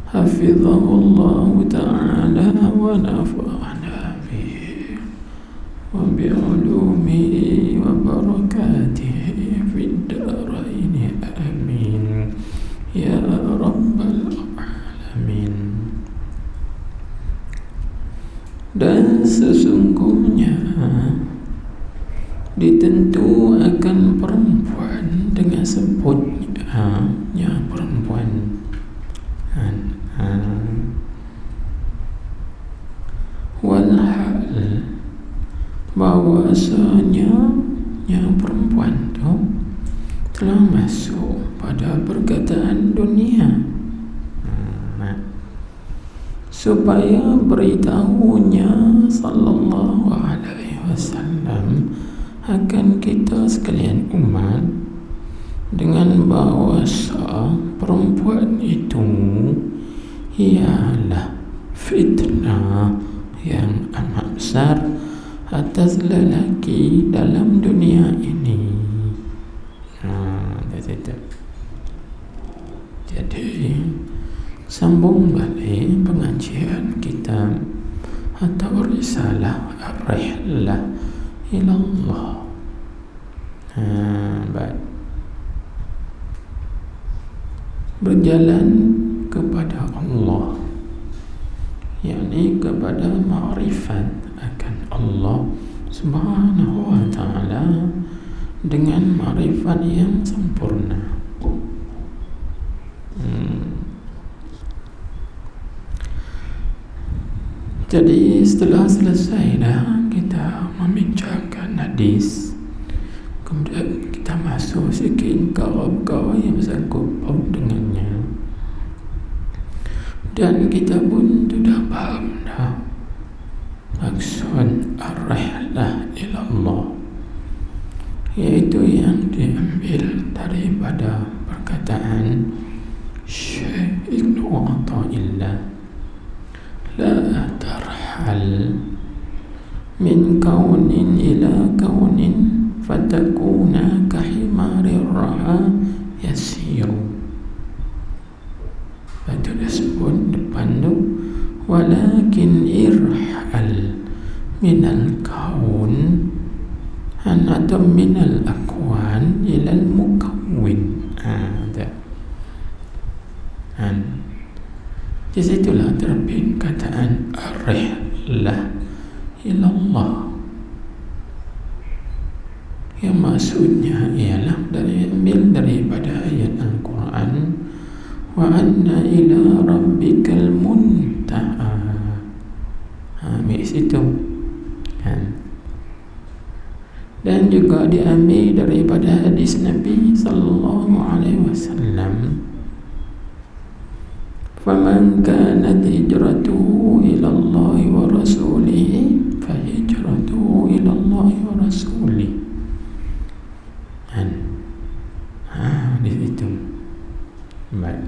حفظه الله تعالى ونفعنا به وبعلومه وبركاته في الدارين آمين يا رب العالمين. Dan sesungguhnya ditentu akan perempuan dengan sebutnya perempuan walhal bahwasanya yang perempuan itu telah masuk pada perkataan dunia, supaya beritahunya sallallahu alaihi wasallam akan kita sekalian umat dengan bahwasa perempuan itu ialah fitnah yang amat besar atas lelaki dalam dunia ini. Jadi sambung balik pengajian kita atau risalah ar-rihlah ilallah. Baik. Berjalan kepada Allah, yakni kepada ma'rifat akan Allah Subhanahu wa ta'ala dengan ma'rifat yang sempurna. Jadi setelah selesai dah kita membincangkan hadis, kemudian kita masuk sikit perkara yang bersangkut dengannya, dan kita pun sudah faham dah maksud ar-rihlah ilallah, iaitu yang diambil daripada perkataan Syekh Ibnu Athaillah, la tarhal min kaunin ila kaunin fatakuna kahimarir raha yasiru. Itu disebut depan tu, walakin irhal minal kaun atau minal akwan ilal mukawwin. Di situlah terbit kataan ar-rihlah ilallah, yang maksudnya ialah ambil daripada ayat Al-Quran, wa anna ila rabbikal muntaha. Ambil situ kan. Dan juga diambil daripada hadis Nabi sallallahu alaihi wasallam, faman kanat hijratuhu ila Allah wa rasulih fa hijratuhu ila Allah wa rasulih. Di situ. Baik.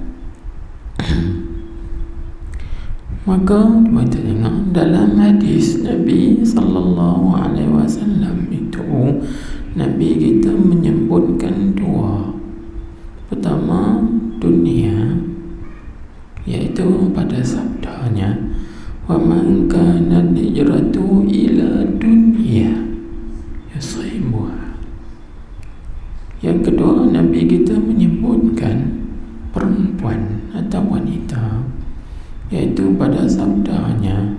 Maka kita tengok dalam hadis Nabi sallallahu alaihi wasallam itu, Nabi kita menyebutkan dua. Pertama, dunia, iaitu pada sabdanya, wa man kana hijratuhu ila dunya yusibuha. Yang kedua, Nabi kita menyebutkan perempuan atau wanita, iaitu pada sabdanya,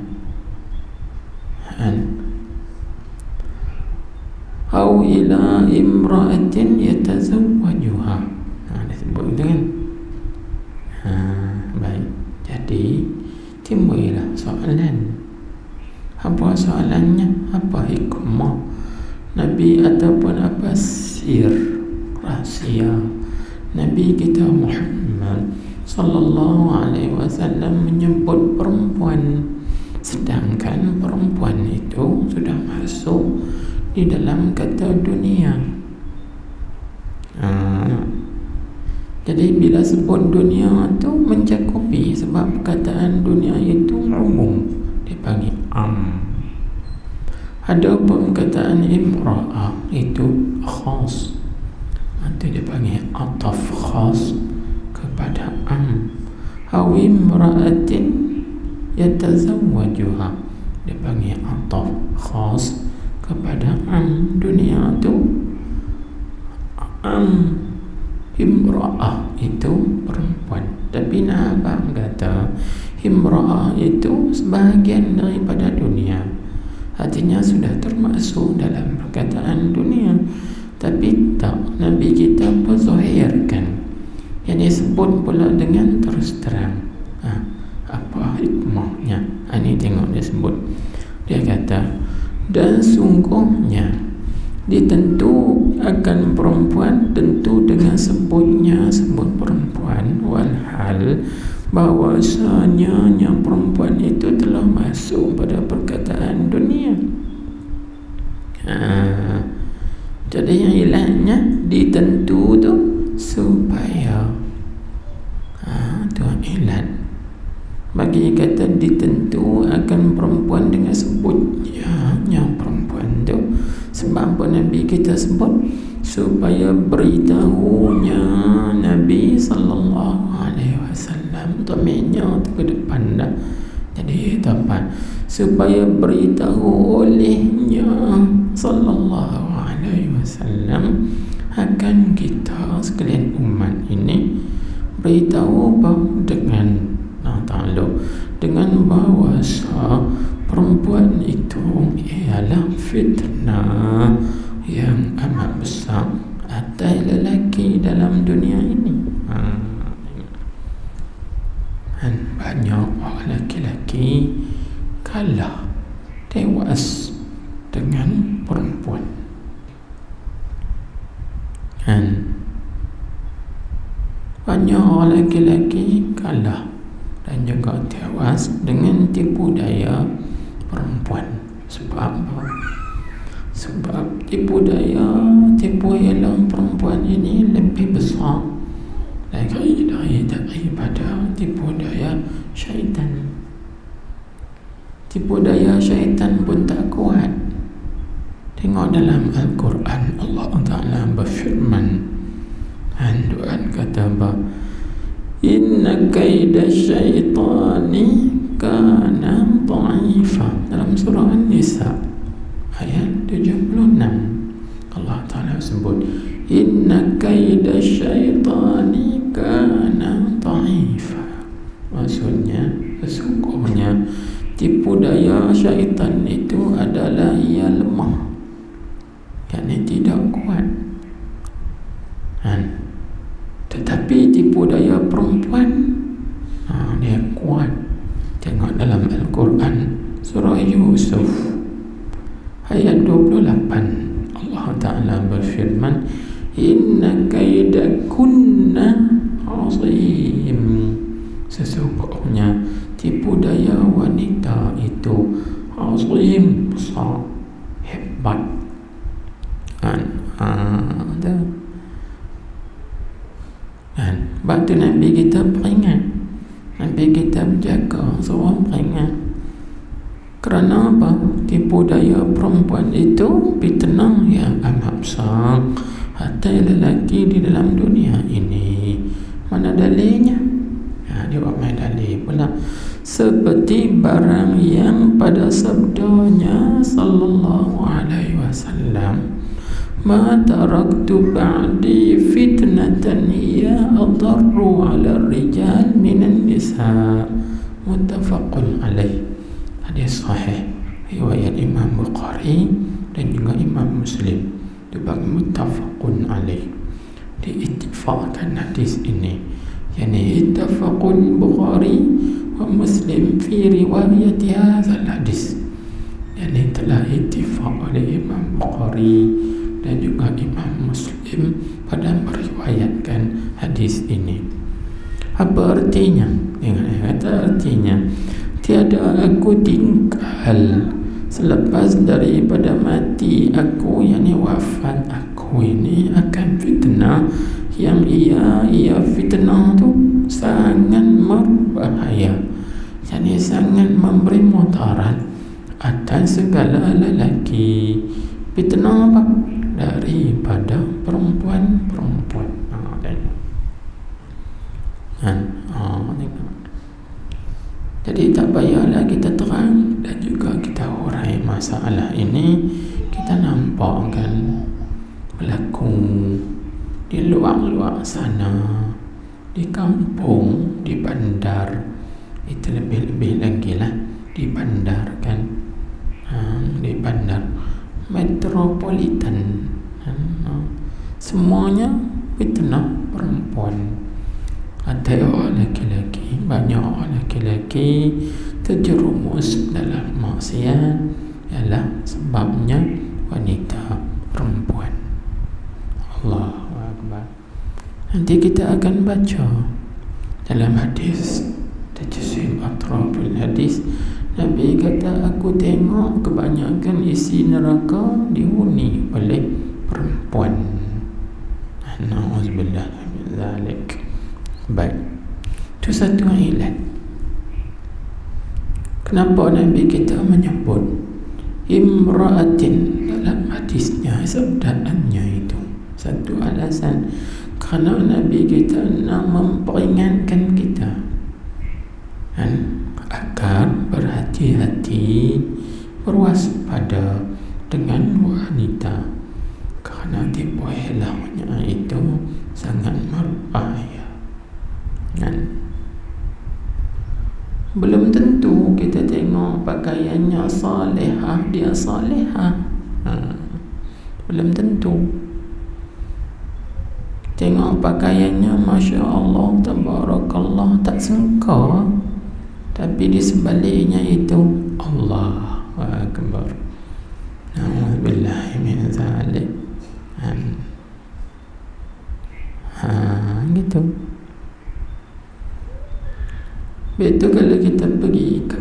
au ila imra'atin yatazawwajuha. Disebut itu kan. Baik. Jadi timbullah soalan. Apa soalannya? Apa hikmah Nabi ataupun apa sir rahsia Nabi kita Muhammad sallallahu alaihi wasallam menyebut perempuan, sedangkan perempuan itu sudah masuk di dalam kata dunia. Jadi bila sebut dunia itu mencakupi, sebab perkataan dunia itu umum, dipanggil am. Ada perkataan imra'ah itu khas, itu dipanggil ataf khas kepada awim ra'atin yatazawwajuha, dia panggil ataf khas kepada dunia tu. Imra'ah itu perempuan, tapi Abang kata imra'ah itu sebahagian daripada dunia, artinya sudah termasuk dalam perkataan dunia. Tapi tak, Nabi kita berzahirkan, yang disebut pula dengan terus terang. Apa hikmahnya? Ini tengok dia sebut. Dia kata, dan sungguhnya ditentu akan perempuan, tentu dengan sebutnya sebut perempuan, walhal bahwasanya yang perempuan itu telah masuk pada perkataan dunia. Jadi yang ilahnya ditentu tu supaya tu ilat. Bagi kata ditentu akan perempuan dengan sebutnya yang perempuan tu, sebab apa Nabi kita sebut? Supaya beritahunya Nabi sallallahu alaihi wasallam, domainnya tu ke depan dah. Jadi tepat, supaya beritahu olehnya sallallahu alaihi wasallam akan kita sekalian umat ini, beritahu dengan dengan bahawasa perempuan itu ialah fitnah yang amat besar atas lelaki dalam dunia ini. Dan banyak orang lelaki kalah tewas dengan perempuan. Dan banyak orang lelaki kalah dan juga tewas dengan tipu daya perempuan. Sebab apa? Sebab tipu daya perempuan ini lebih besar daripada tipu daya syaitan. Tipu daya syaitan pun tak kuat. Tengok dalam Al-Quran, Allah Ta'ala berfirman, dan Tuhan kata apa? Inna kaida syaitani kana dha'ifa, dalam surah An-Nisa ayat 76. Allah Ta'ala sebut inna kaida syaitani kana dha'ifa, maksudnya sesungguhnya tipu daya syaitan itu adalah ia lemah, yakni tidak kuat. Tetapi tipu daya perempuan dia kuat. Tengok dalam Al-Quran surah Yusuf ayat 28, Allah Ta'ala berfirman inna kaidakunna azim, sesungguhnya tipu daya wanita itu azim, besar, hebat. Dan batu Nabi kita peringat, Nabi kita berjaga, seorang peringat. Kerana apa? Tipu daya perempuan itu fitnah yang amat besar atas lelaki di dalam dunia ini. Mana dalilnya? Dia buat main dalil pula. Seperti barang yang pada sabdanya sallallahu alaihi wasallam, ma taraktu ba'di fitnatan hiya adarru 'ala ar-rijal minan nisa, muttafaqun alaih. Hadis sahih riwayat Imam Bukhari dan juga Imam Muslim, dibagi muttafaqun alaih, diittifaqkan hadis ini, yakni ittafaqul Bukhari wa Muslim fi riwayat hadzal hadis, yakni telah ittifaq oleh Imam Bukhari dan juga Imam Muslim pada meriwayatkan hadis ini. Apa artinya? Kata artinya, tiada aku tinggal selepas daripada mati aku, yakni wafat aku ini, akan fitnah yang ia fitnah tu sangat berbahaya, yakni sangat memberi mudarat atas segala lelaki. Fitnah apa? Daripada perempuan-perempuan. Jadi tak payahlah kita terang dan juga kita urai masalah ini. Kita nampak kan berlaku di luar sana, di kampung, di bandar. Itu lebih-lebih lagi lah di bandar kan, di bandar metropolitan, semuanya fitnah perempuan. Ada orang laki-laki, banyak orang laki-laki terjerumus dalam maksiat, ialah sebabnya wanita perempuan. Allahu Akbar. Nanti kita akan baca dalam hadis tajsim atraful hadis, Nabi kata, aku tengok kebanyakan isi neraka dihuni oleh perempuan. Na'udzubillah min zalik. Baik, itu satu ilat. Kenapa Nabi kita menyebut imra'atin dalam hadisnya, sabdaannya itu? Satu alasan, kerana Nabi kita nak memperingatkan kita agar berhati-hati, berwaspada dengan wanita, kerana tipu helangnya itu sangat berbahaya. Belum tentu kita tengok pakaiannya salihah, dia salihah, belum tentu. Tengok pakaiannya Masya Allah, Tabarakallah, tak sangka, tapi di sebaliknya itu Allahu Akbar. Na'udzubillahi min zalik. Gitu. Betul, kalau kita pergi ke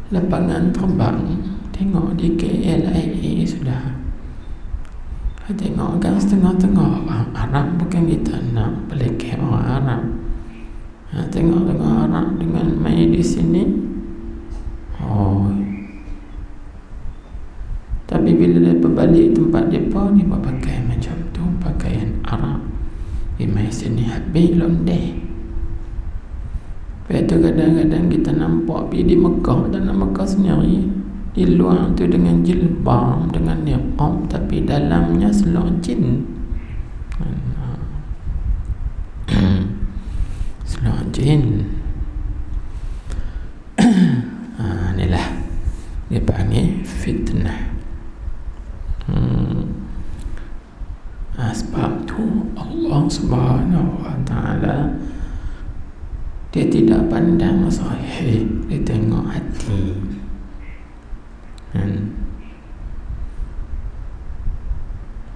lapangan terbang, tengok di KLIA sudah, tengok kan setengah-tengah orang Arab, bukan kita nak pelekeh orang Arab. Tengok-tengok Arab dengan main di sini. Tapi bila dia balik tempat dia pakai macam tu, pakaian Arab. Di main sini habis londeh. Lepas tu kadang-kadang kita nampak pergi di Mekah, dalam Mekah sendiri, di luar tu dengan jilbab, dengan niqab, tapi dalamnya selok jin. Selok jin. Inilah dia panggil fitnah. Sebab tu Allah Subhanahu wa ta'ala, dia tidak pandang zahir, dia tengok hati.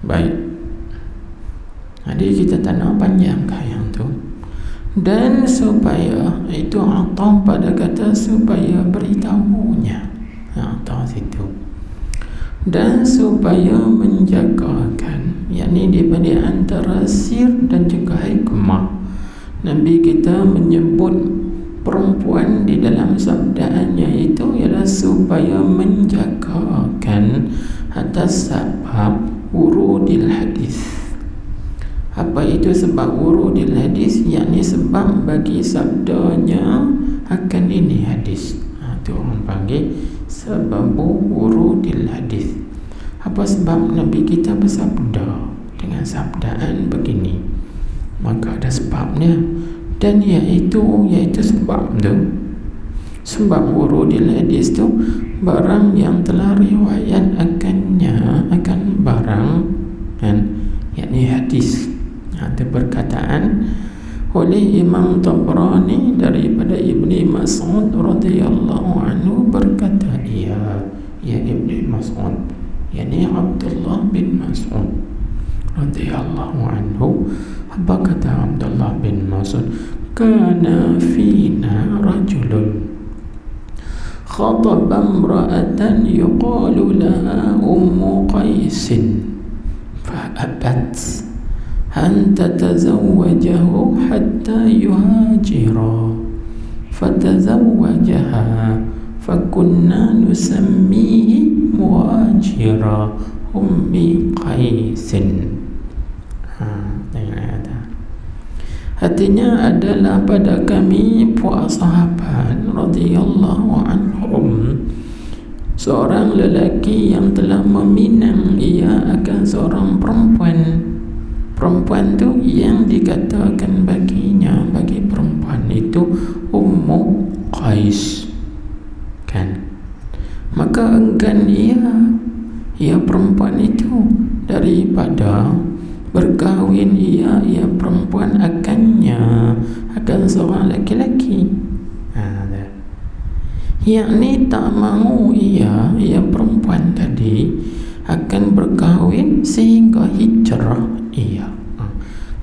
Baik, jadi kita tak nak panjangkan yang tu. Dan supaya itu atau pada kata supaya beritahunya atau situ, dan supaya menjagakan, yakni daripada antara sir dan juga hikmah, Nabi kita menyebut perempuan di dalam sabdaannya itu ialah supaya menjagakan atas sebab wurudil hadis. Apa itu sebab wurudil hadis? Yakni sebab bagi sabdanya akan ini hadis. Itu orang panggil sebab wurudil hadis. Apa sebab Nabi kita bersabda dengan sabdaan begini? Maka ada sebabnya, dan iaitu sebab tu, sebab wurudil hadis tu barang yang telah riwayat akan barang yakni hadis. Ada perkataan oleh Imam Tabrani daripada Ibni Mas'ud radhiyallahu anhu berkata, ya Ibni Mas'ud, yakni Abdullah bin Mas'ud radhiyallahu anhu. Apa kata Abdullah bin Mas'ud? Kana fina rajulun khataba imra'atan yuqalu laha Ummu Qaisin fa'abat an tatazawwajahu hatta yuhajira fatazawwajaha fakunna nusammihi muhajira Ummi Qaisin. Artinya adalah pada kami para sahabat radhiyallahu anhum, seorang lelaki yang telah meminang ia akan seorang perempuan. Perempuan tu yang dikatakan baginya, bagi perempuan itu Ummu Qais, kan? Maka enggan ia perempuan itu daripada berkahwin ia perempuan akan seorang laki-laki. Yakni tak mahu ia perempuan tadi akan berkahwin sehingga hijrah ia.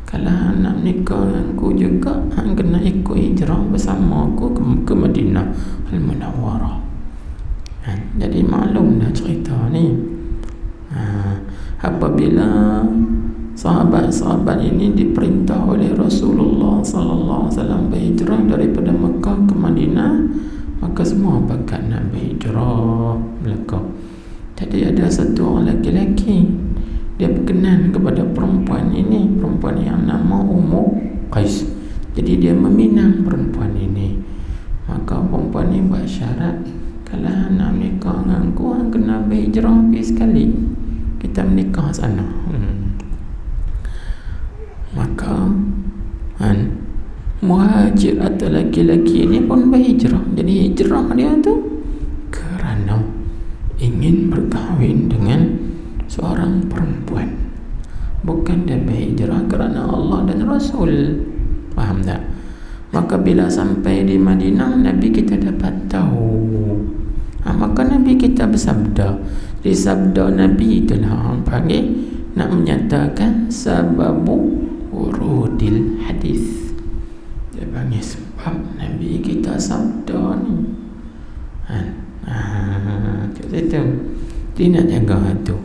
Kalau nak nikah dengan aku juga, kena ikut hijrah bersama aku ke Madinah Al-Munawwarah. Jadi maklum dah cerita ni. Apabila sahabat-sahabat ini diperintah oleh Rasulullah sallallahu alaihi wasallam berhijrah daripada Mekah ke Madinah, maka semua pakat nak berhijrah Mekah. Jadi ada satu orang lelaki, dia berkenan kepada perempuan ini, perempuan yang nama Ummu Qais. Jadi dia meminang perempuan ini. Maka perempuan ini buat syarat, kalau nak menikah dengan aku, kena berhijrah pergi sekali, kita menikah sana. Maka muhajir atau laki-laki ini pun berhijrah. Jadi hijrah dia tu kerana ingin berkahwin dengan seorang perempuan, bukan dia berhijrah kerana Allah dan Rasul. Faham tak? Maka bila sampai di Madinah, Nabi kita dapat tahu. Maka Nabi kita bersabda. Di sabda Nabi itulah orang panggil, nak menyatakan sababu urudil hadis. Dia panggil sebab Nabi kita sabda ni. Kat situ dia nak jaga tu.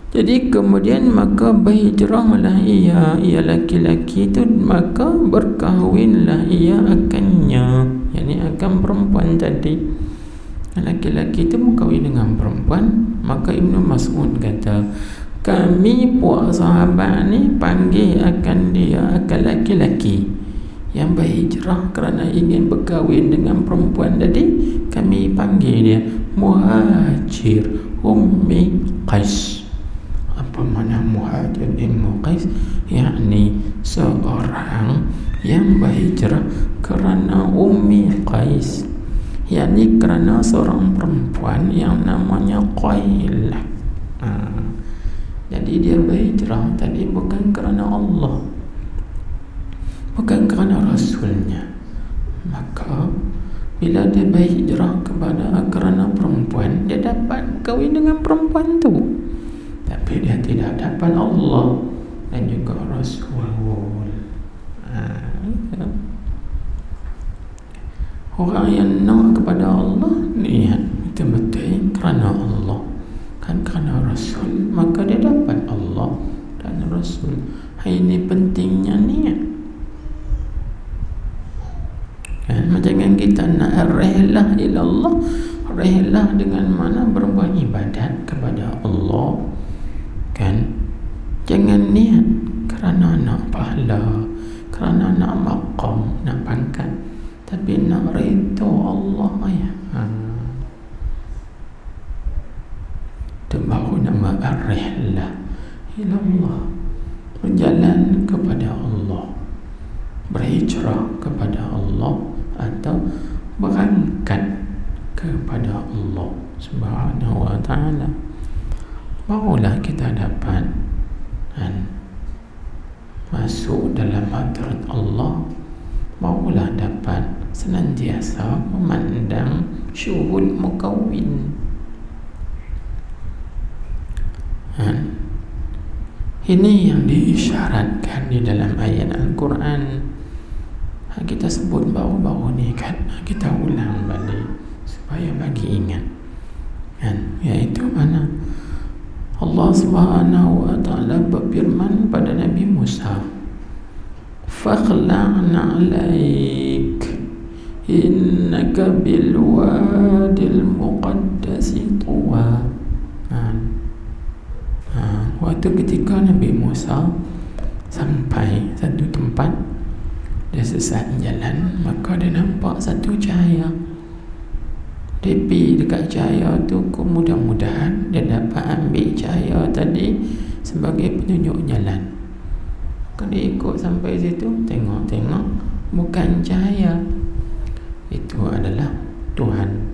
Jadi kemudian maka berhijrahlah ia laki-laki tu, maka berkahwinlah ia akannya, yakni akan perempuan tadi. Laki-laki tu berkahwin dengan perempuan. Maka Ibnu Mas'ud kata, kami puak sahabat ni panggil akan dia akan laki-laki yang berhijrah kerana ingin berkahwin dengan perempuan tadi, kami panggil dia Muhajir Ummi Qais. Apa makna Muhajir Ummi Qais? Yakni seorang yang berhijrah kerana Ummi Qais, yakni kerana seorang perempuan yang namanya Qailah. Jadi dia berhijrah tadi bukan kerana Allah, bukan kerana Rasulnya. Maka bila dia berhijrah kerana perempuan, dia dapat kahwin dengan perempuan tu, tapi dia tidak dapat Allah dan juga Rasul. Orang yang nak kepada Allah, niat betul-betul kerana Allah, kan kerana Rasul, maka dia dapat Allah dan Rasul. Ini pentingnya niat. Jangan kita nak rehlah ilallah, rehlah dengan mana berbuat ibadat kepada Allah, kan? Jangan niat kerana nak pahala, kerana nak maqam, nak pangkat, tapi nak redha Allah ya. Itu baru nama ar-rihlah ilallah, berjalan kepada Allah, berhijrah kepada Allah, atau berangkat kepada Allah Subhanahu wa ta'ala. Barulah kita dapat masuk dalam hadrat Allah, barulah dapat senantiasa memandang syuhud mukawwin. Ini yang diisyaratkan di dalam ayat Al-Quran. Kita sebut baru-baru ni kan, kita ulang balik supaya bagi ingat, kan? Iaitu mana Allah Subhanahu wa ta'ala berfirman pada Nabi Musa, fakhla'na alaik innaka bil wadil muqaddasi tuwa. Waktu ketika Nabi Musa sampai satu tempat, Dia sesat jalan, maka dia nampak satu cahaya. Dia pergi dekat cahaya tu, mudah-mudahan dia dapat ambil cahaya tadi sebagai penunjuk jalan. Maka dia ikut sampai situ, tengok-tengok bukan cahaya, itu adalah Tuhan.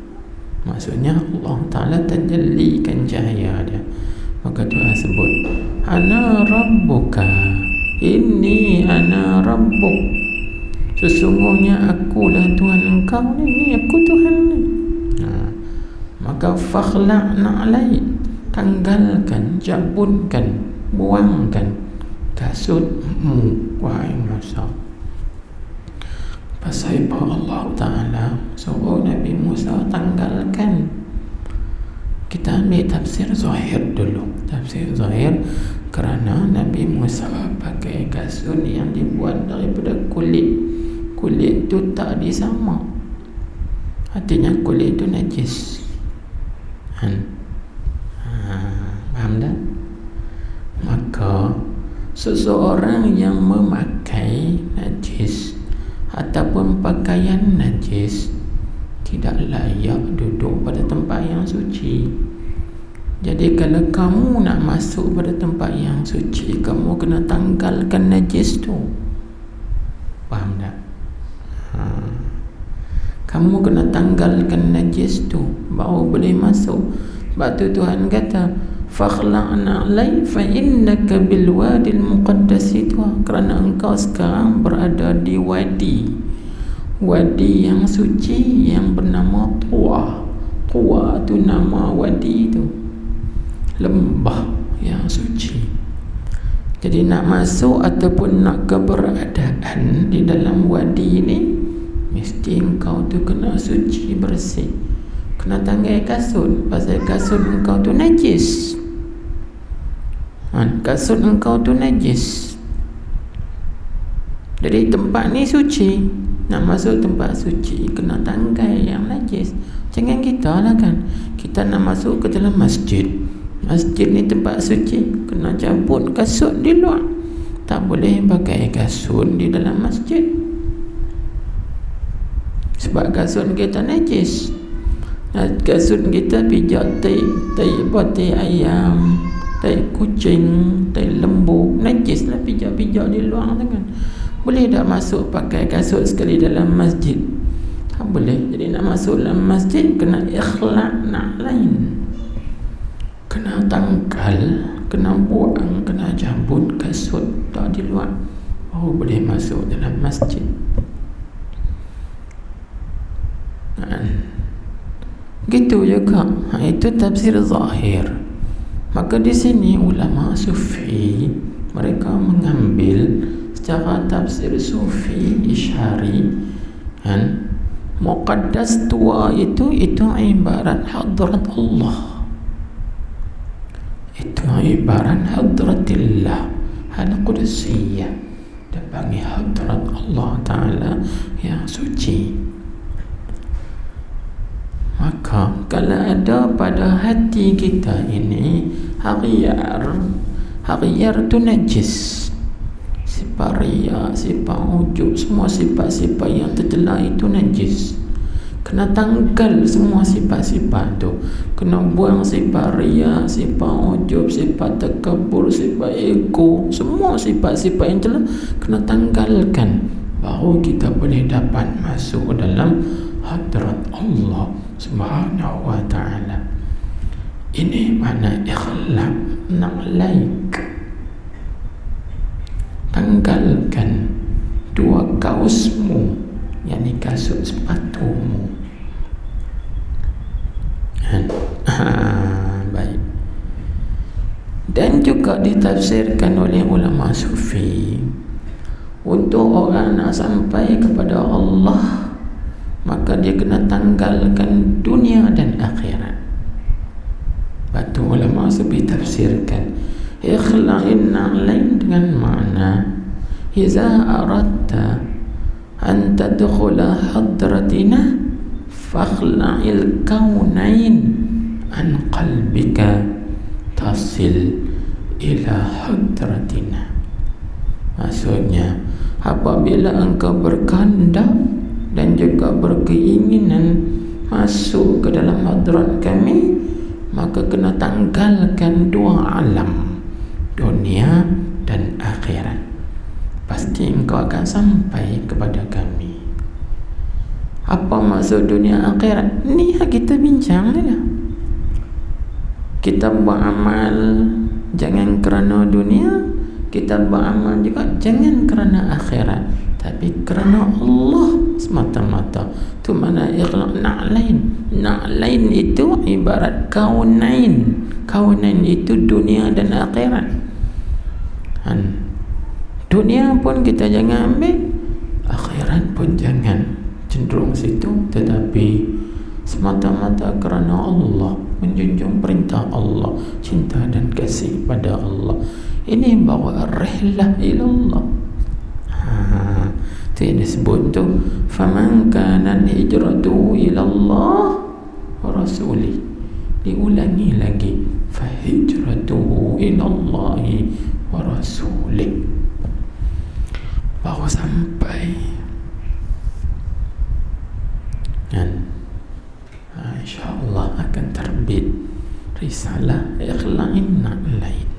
Maksudnya Allah Ta'ala terjelikan cahaya dia. Maka Tuhan sebut, Ana Rabbuka, Inni Ana Rabbuk, sesungguhnya akulah Tuhan engkau ni, aku Tuhan ni. Maka fakhla'na alaik, tanggalkan, jabunkan, buangkan kasutmu, wahai Musa. Pasal Allah Ta'ala suruh Nabi Musa tanggalkan. Kita ambil tafsir zahir dulu. Tafsir zahir, kerana Nabi Musa pakai kasut yang dibuat daripada kulit. Kulit tu tak disama, artinya kulit tu najis. Faham tak? Maka seseorang yang memakai najis ataupun pakaian najis tidak layak duduk pada tempat yang suci. Jadi kalau kamu nak masuk pada tempat yang suci, kamu kena tanggalkan najis tu. Faham tak? Kamu kena tanggalkan najis tu baru boleh masuk. Sebab tu Tuhan kata, fakhla'na alai fa innaka bil wadil muqaddas itu, kerana engkau sekarang berada di wadi yang suci yang bernama Tuwa. Tuwa tu nama wadi itu, lembah yang suci. Jadi nak masuk ataupun nak keberadaan di dalam wadi ini, mesti engkau tu kena suci, bersih. Kena tanggal kasut, pasal kasut engkau tu najis. Kasut engkau tu najis. Jadi tempat ni suci, nak masuk tempat suci kena tanggal yang najis. Jangan kita lah kan, kita nak masuk ke dalam masjid. Masjid ni tempat suci, kena cabut kasut di luar. Tak boleh pakai kasut di dalam masjid, sebab kasut kita najis. Kasut kita pijak tai ayam, tai kucing, tai lembu, najis lah pijak-pijak di luar tu kan. Boleh tak masuk pakai kasut sekali dalam masjid? Tak boleh. Jadi nak masuk dalam masjid kena ikhlaq na'lain, kena tanggal, kena buang, kena cabut kasut tak di luar, baru boleh masuk dalam masjid. Gitu juga. Itu tafsir zahir. Maka di sini ulama sufi mereka mengambil secara tafsir sufi isyari kan, muqaddas tua itu ibarat hadrat Allah, itu ibarat hadratillah al-qudsiyah, dia panggil hadrat Allah Ta'ala yang suci. Maka kalau ada pada hati kita ini haqiyar tu najis, sifat riya, sifat ujub, semua sifat-sifat yang tercela itu najis. Kena tanggal semua sifat-sifat tu. Kena buang sifat riya, sifat ujub, sifat takabur, sifat ego, semua sifat-sifat yang tercela kena tanggalkan, baru kita boleh dapat masuk dalam hadrat Allah Subhanahu wa ta'ala. Ini makna ikhlaq na'laik, tanggalkan dua kausmu, yakni kasut sepatumu. Baik. Dan juga ditafsirkan oleh ulama sufi, untuk orang nak sampai kepada Allah, maka dia kena tanggalkan dunia dan akhirat. Batu ulama sufi tafsirkan ikhla'in na'lain dengan makna iza aradta an tadkhula hadratina fakhla'il kaunain an qalbika tasil ila hadratina. Maksudnya, apabila engkau berkehendak dan juga berkeinginan masuk ke dalam hadrat kami, maka kena tanggalkan dua alam, dunia dan akhirat. Pasti engkau akan sampai kepada kami. Apa maksud dunia akhirat? Ni yang kita bincang ni lah. Kita beramal jangan kerana dunia, kita beramal juga jangan kerana akhirat, tapi kerana Allah semata-mata. Tu mana ikhlas na'lain. Na'lain itu ibarat kaunain. Kaunain itu dunia dan akhirat. Dunia pun kita jangan ambil, akhirat pun jangan cenderung situ, tetapi semata-mata kerana Allah, menjunjung perintah Allah, cinta dan kasih pada Allah. Ini bawa rihlah ilallah. Itu yang disebut tu, faman kana hijratuhu ilallah wa rasulih. Diulangi lagi, fahijratuhu ilallahi wa rasulih. Baru sampai dan insyaAllah akan terbit risalah ikhlain na'lain.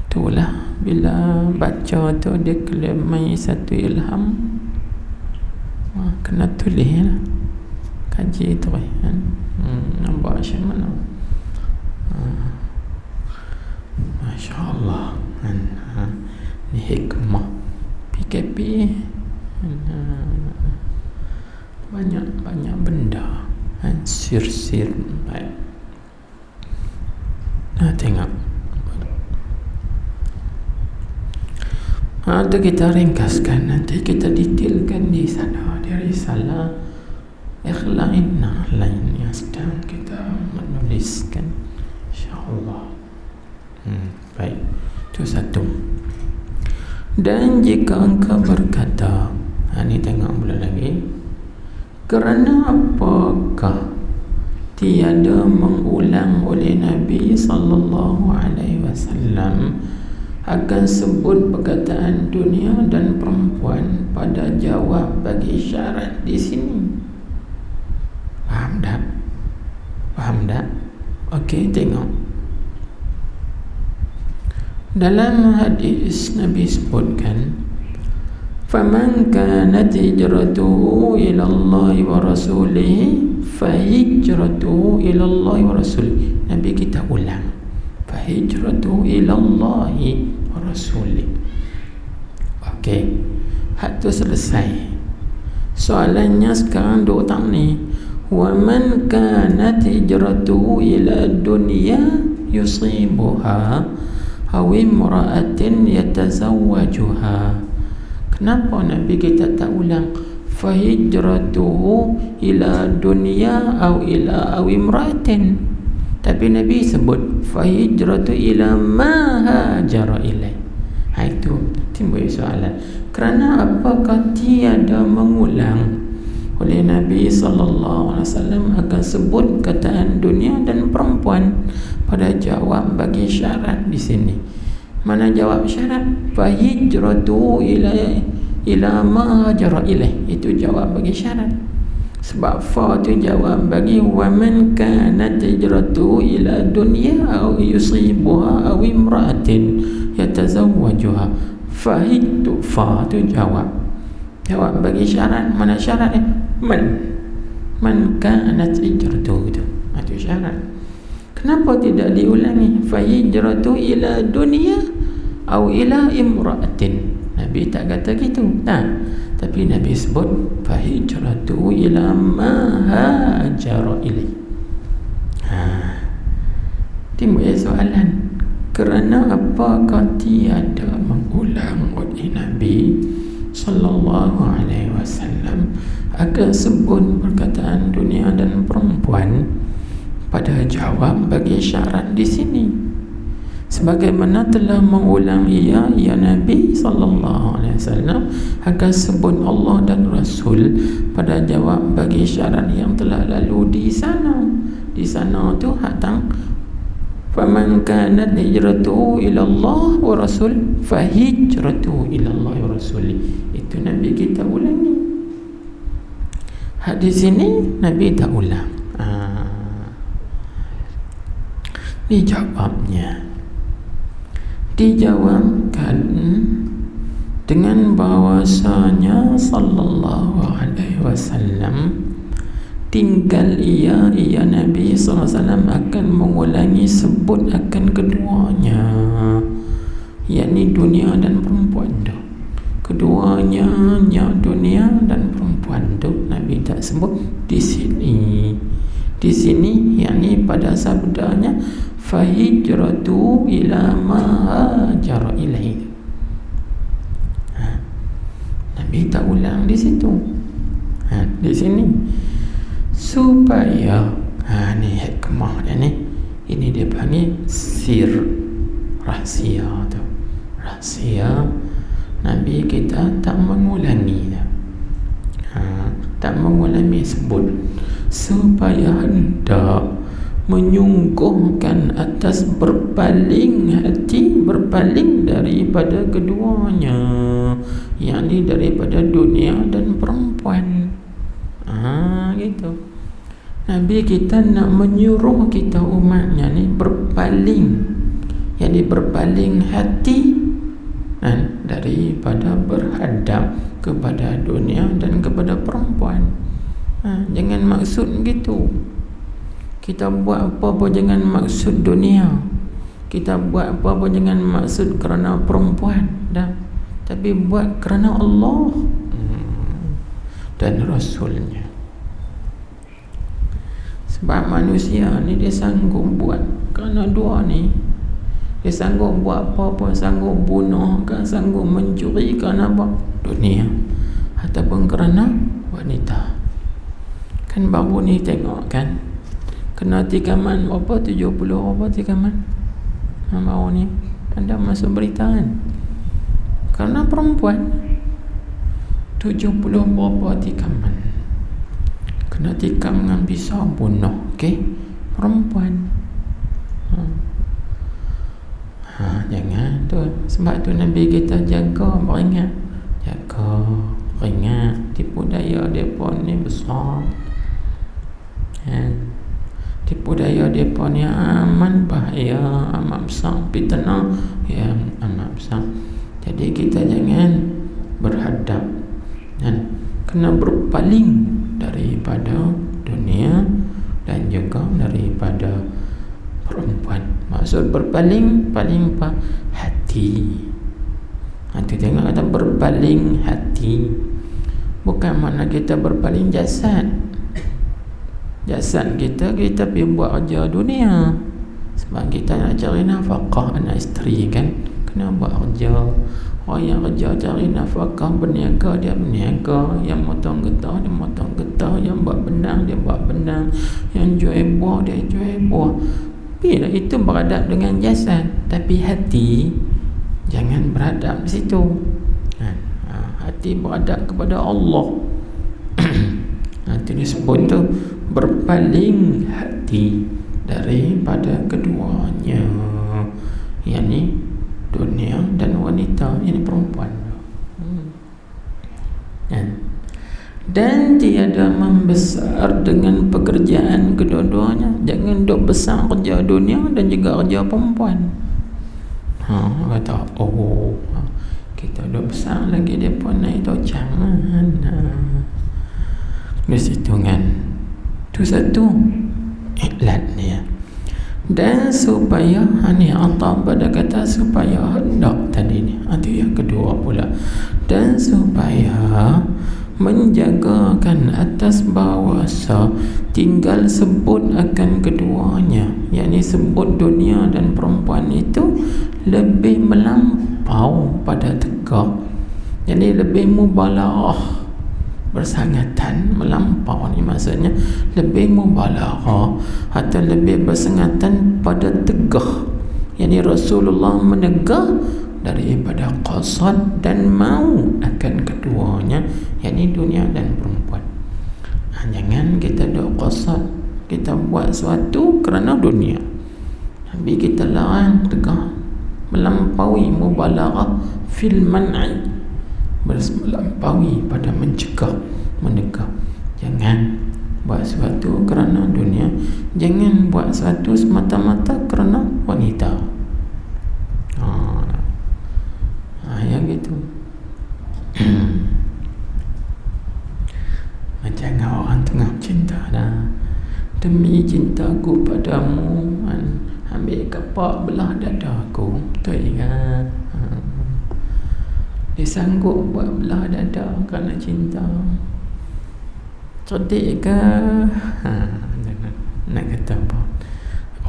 Itulah bila baca tu dia kelemai satu ilham, kena tulis lah, kaji tu kan. Nampak macam mana? Masya Allah kan. Ni hikmah PKP. Banyak benda kan, sir-sir baik. Tengok itu kita ringkaskan, nanti kita detailkan di sana, di risalah ikhlain na'lain yang sedang kita menuliskan, insyaAllah. Baik, itu satu. Dan jika engkau berkata, ini tengok pula lagi, kerana apakah tiada mengulang oleh Nabi sallallahu alaihi wasallam akan sebut perkataan dunia dan perempuan pada jawab bagi syarat di sini? Faham tak? Faham tak? Okey, tengok. Dalam hadis Nabi sebutkan, faman kanat hijratuhu ila Allah wa rasulih fa hijratuhu ila Allah wa rasulih. Nabi kita ulang, fa hijratuhu ila Allah wa rasulih. Okey, hak tu selesai. Soalannya sekarang dua otak ni, wa man kanat hijratuhu ila dunya yusibuha aw imra'atin yatazawwajuha. Kenapa Nabi kita tak ulang fa hijratuhu ila dunya aw imra'atin, tapi Nabi sebut fa hijratu ila ma hajara ilai. Itu timbul soalan, kerana apakah tiada mengulang oleh Nabi sallallahu alaihi wasallam akan sebut kataan dunia dan perempuan pada jawab bagi syarat di sini. Mana jawab syarat? Fa hijratu ila ma hajara ilaih. Itu jawab bagi syarat. Sebab fa tu jawab bagi wa man kanat hijratu ila dunya aw yusibuha aw imra'atin yatazawwajuha. Fa itu fa tu jawab bagi syarat. Mana syarat ni? Man kanat hijratu itu. Itu syarat. Kenapa tidak diulangi fa hijratu ila dunya aw ila imra'atin? Nabi tak kata gitu. Tapi Nabi sebut fa hijratu ila ma hajara ilaih. Timbul soalan, kerana apakah tiada mengulang oleh Nabi sallallahu alaihi wasallam akan sebut perkataan dunia dan perempuan pada jawab bagi syarat di sini, sebagaimana telah mengulang ya Nabi sallallahu alaihi wasallam akan sebut Allah dan Rasul pada jawab bagi syarat yang telah lalu di sana. Di sana tu hatang faman kanat hijratuhu ila Allah wa rasul fahijratuhu ila Allah wa rasul. Itu Nabi kita ulangi. Hadis ini Nabi tak ulang. Dijawabkan dengan bahwasanya sallallahu alaihi wasallam tinggal ia Nabi sallallahu alaihi wasallam akan mengulangi sebut akan keduanya, yakni dunia dan perempuan tu. Keduanya, dunia dan perempuan tu Nabi tak sebut di sini. Di sini yakni pada sabdanya fahijratu ila ma hajara ilaihi. Nabi tak ulang di situ. Di sini supaya ni hikmah dia ni. Ini dia panggil sir, rahsia tu. Rahsia Nabi kita tak mengulangi dah. Tak mengulangi sebut supaya hendak menyungguhkan atas berpaling hati, berpaling daripada keduanya, yakni daripada dunia dan perempuan. Gitu. Nabi kita nak menyuruh kita umatnya ni berpaling, yakni berpaling hati daripada berhadap kepada dunia dan kepada perempuan. Jangan maksud gitu. Kita buat apa-apa jangan maksud dunia. Kita buat apa-apa jangan maksud kerana perempuan dah. Tapi buat kerana Allah dan Rasulnya. Sebab manusia ni dia sanggup buat kerana dua ni. Dia sanggup buat apa-apa, sanggup bunuh kan, sanggup mencuri kerana apa? Dunia ataupun kerana wanita. Kan baru ni tengok kan, kena tikaman berapa, 70 berapa tikaman baru ni anda masuk berita kan, kerana perempuan 70 berapa tikaman, kena tikam dengan pisau bunuh. Okey, perempuan. Jangan tu. Sebab tu Nabi kita jaga beringat, tipu daya depa ni besar. Tipu daya depa ni aman bahaya, amat besar, fitnah yang amat besar. Jadi kita jangan berhadap dan kena berpaling daripada dunia dan juga daripada perempuan. Maksud berpaling, paling apa? Hati. Itu tengok kata berpaling hati. Bukan makna kita berpaling jasad. Jasad kita pergi buat kerja dunia. Sebab kita nak cari nafkah anak isteri kan, kena buat kerja. Orang yang kerja cari nafkah, berniaga dia berniaga, yang motong getah dia motong getah, yang buat benang dia buat benang, yang jual buah dia jual buah. Bila itu beradab dengan jasad, tapi hati jangan beradab di situ. Hati beradab kepada Allah. Itu disebut tu berpaling hati daripada keduanya, yakni dunia dan wanita, yakni perempuan. Dan tiada membesar dengan pekerjaan kedua-duanya. Jangan duk besar kerja dunia dan juga kerja perempuan. Kata kita duk besar lagi dia pun naik tu, jangan. Di situ kan, tu satu iklan dia. Dan supaya ni Allah pada kata supaya hendak tadi ni, itu yang kedua pula. Dan supaya menjagakan atas bahawasa tinggal sebut akan keduanya, yakni sebut dunia dan perempuan itu lebih melampau pada tegak, jadi lebih mubalaghah, bersangatan. Melampau ni maksudnya lebih mubalaghah atau lebih bersangatan pada tegah, yakni Rasulullah menegah daripada qasad dan mau akan keduanya, yakni dunia dan perempuan. Jangan kita duk qasad, kita buat sesuatu kerana dunia. Nabi kita larang tegah melampaui mubalaghah fil man'i, melampaui pada mencegah, menegah. Jangan buat sesuatu kerana dunia, jangan buat sesuatu semata-mata kerana wanita. Yang gitu. Macam orang tengah cinta dah, demi cintaku padamu, ambil kapak belah dada aku. Betul kan? Dia sanggup buat belah dada kerana cinta. Cerdik ke? Nak kata apa?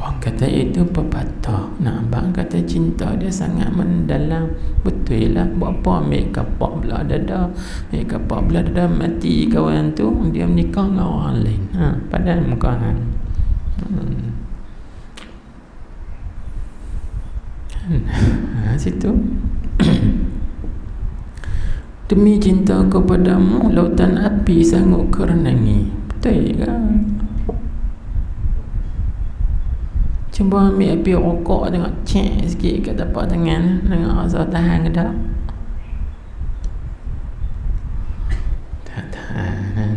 Orang kata itu pepatah. Nak abang kata cinta dia sangat mendalam. Betul lah. Buat apa ambil kapak belah dada? Ambil kapak belah dada, mati kawan tu, dia menikah dengan orang lain. Padahal muka hang. Situ. Demi cinta kepadamu, lautan api sanggup kerenangi. Betul kan? Cuba ambil api rokok, tengok cek sikit kat tapak tangan, tengok rasa tahan ke tak? Tak tahan.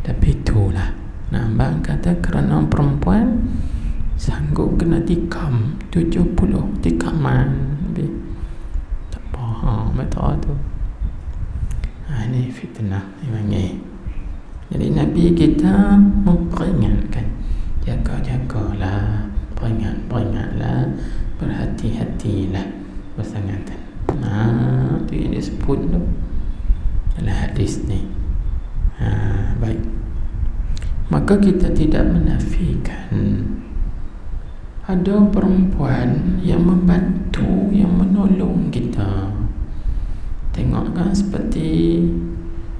Tapi itulah, abang kata kerana perempuan sanggup kena tikam 70 tikaman lebih. Tak apa, betul tu. Ini fitnah memang. Jadi Nabi kita memperingatkan, jaga-jagalah, peringatlah, berhati-hatilah bersangatan. Itu yang disebut tu dalam hadis ni. Baik. Maka kita tidak menafikan ada perempuan yang membantu, yang menolong kita. Tengok kan seperti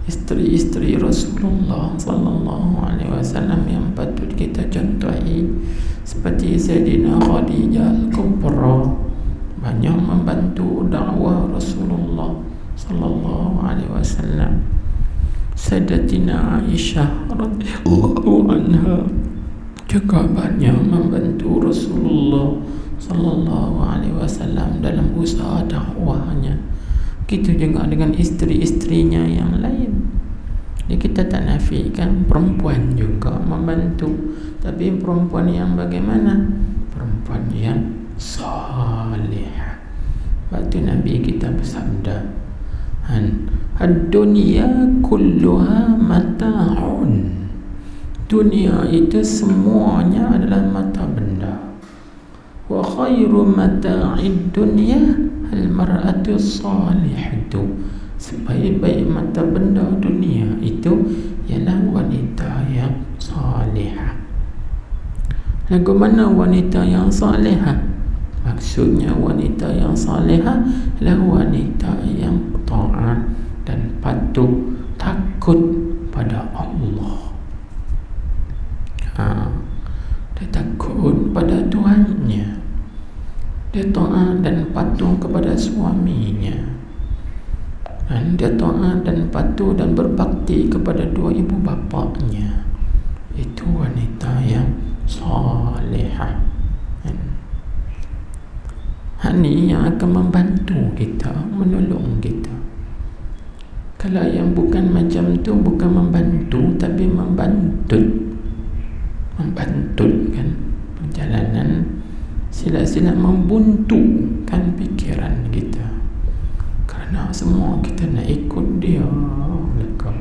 isteri-isteri Rasulullah sallallahu alaihi wasallam yang patut kita contohi, seperti Sayyidina Khadijah Al-Kubra, banyak membantu dakwah Rasulullah sallallahu alaihi wasallam. Sayyidatina Aisyah radhiyallahu anha juga banyak membantu Rasulullah sallallahu alaihi wasallam dalam usaha dakwahnya. Begitu juga dengan isteri-isterinya yang lain. Jadi kita tak nafikan perempuan juga membantu, tapi perempuan yang bagaimana? Perempuan yang salihah. Waktu Nabi kita bersabda, ad-dunya kulluha mata'un. Dunia itu semuanya adalah mata benda. Wa khairu mata'id dunya al-mar'atu salihatu. Sebaik-baik mata benda dunia itu ialah wanita yang salihah. Lagu mana wanita yang salihah? Maksudnya wanita yang salihah adalah wanita yang taat dan patuh, takut pada Allah. Dia takut pada Tuhannya, dia taat dan patuh kepada suaminya, dan dia taat dan patuh dan berbakti kepada dua ibu bapaknya. Itu wanita yang salihah. Ini yang akan membantu kita, menolong kita. Kalau yang bukan macam tu, bukan membantu tapi membantut kan perjalanan, sila-sila membuntukan pikiran kita, kerana semua kita nak ikut dia belakang.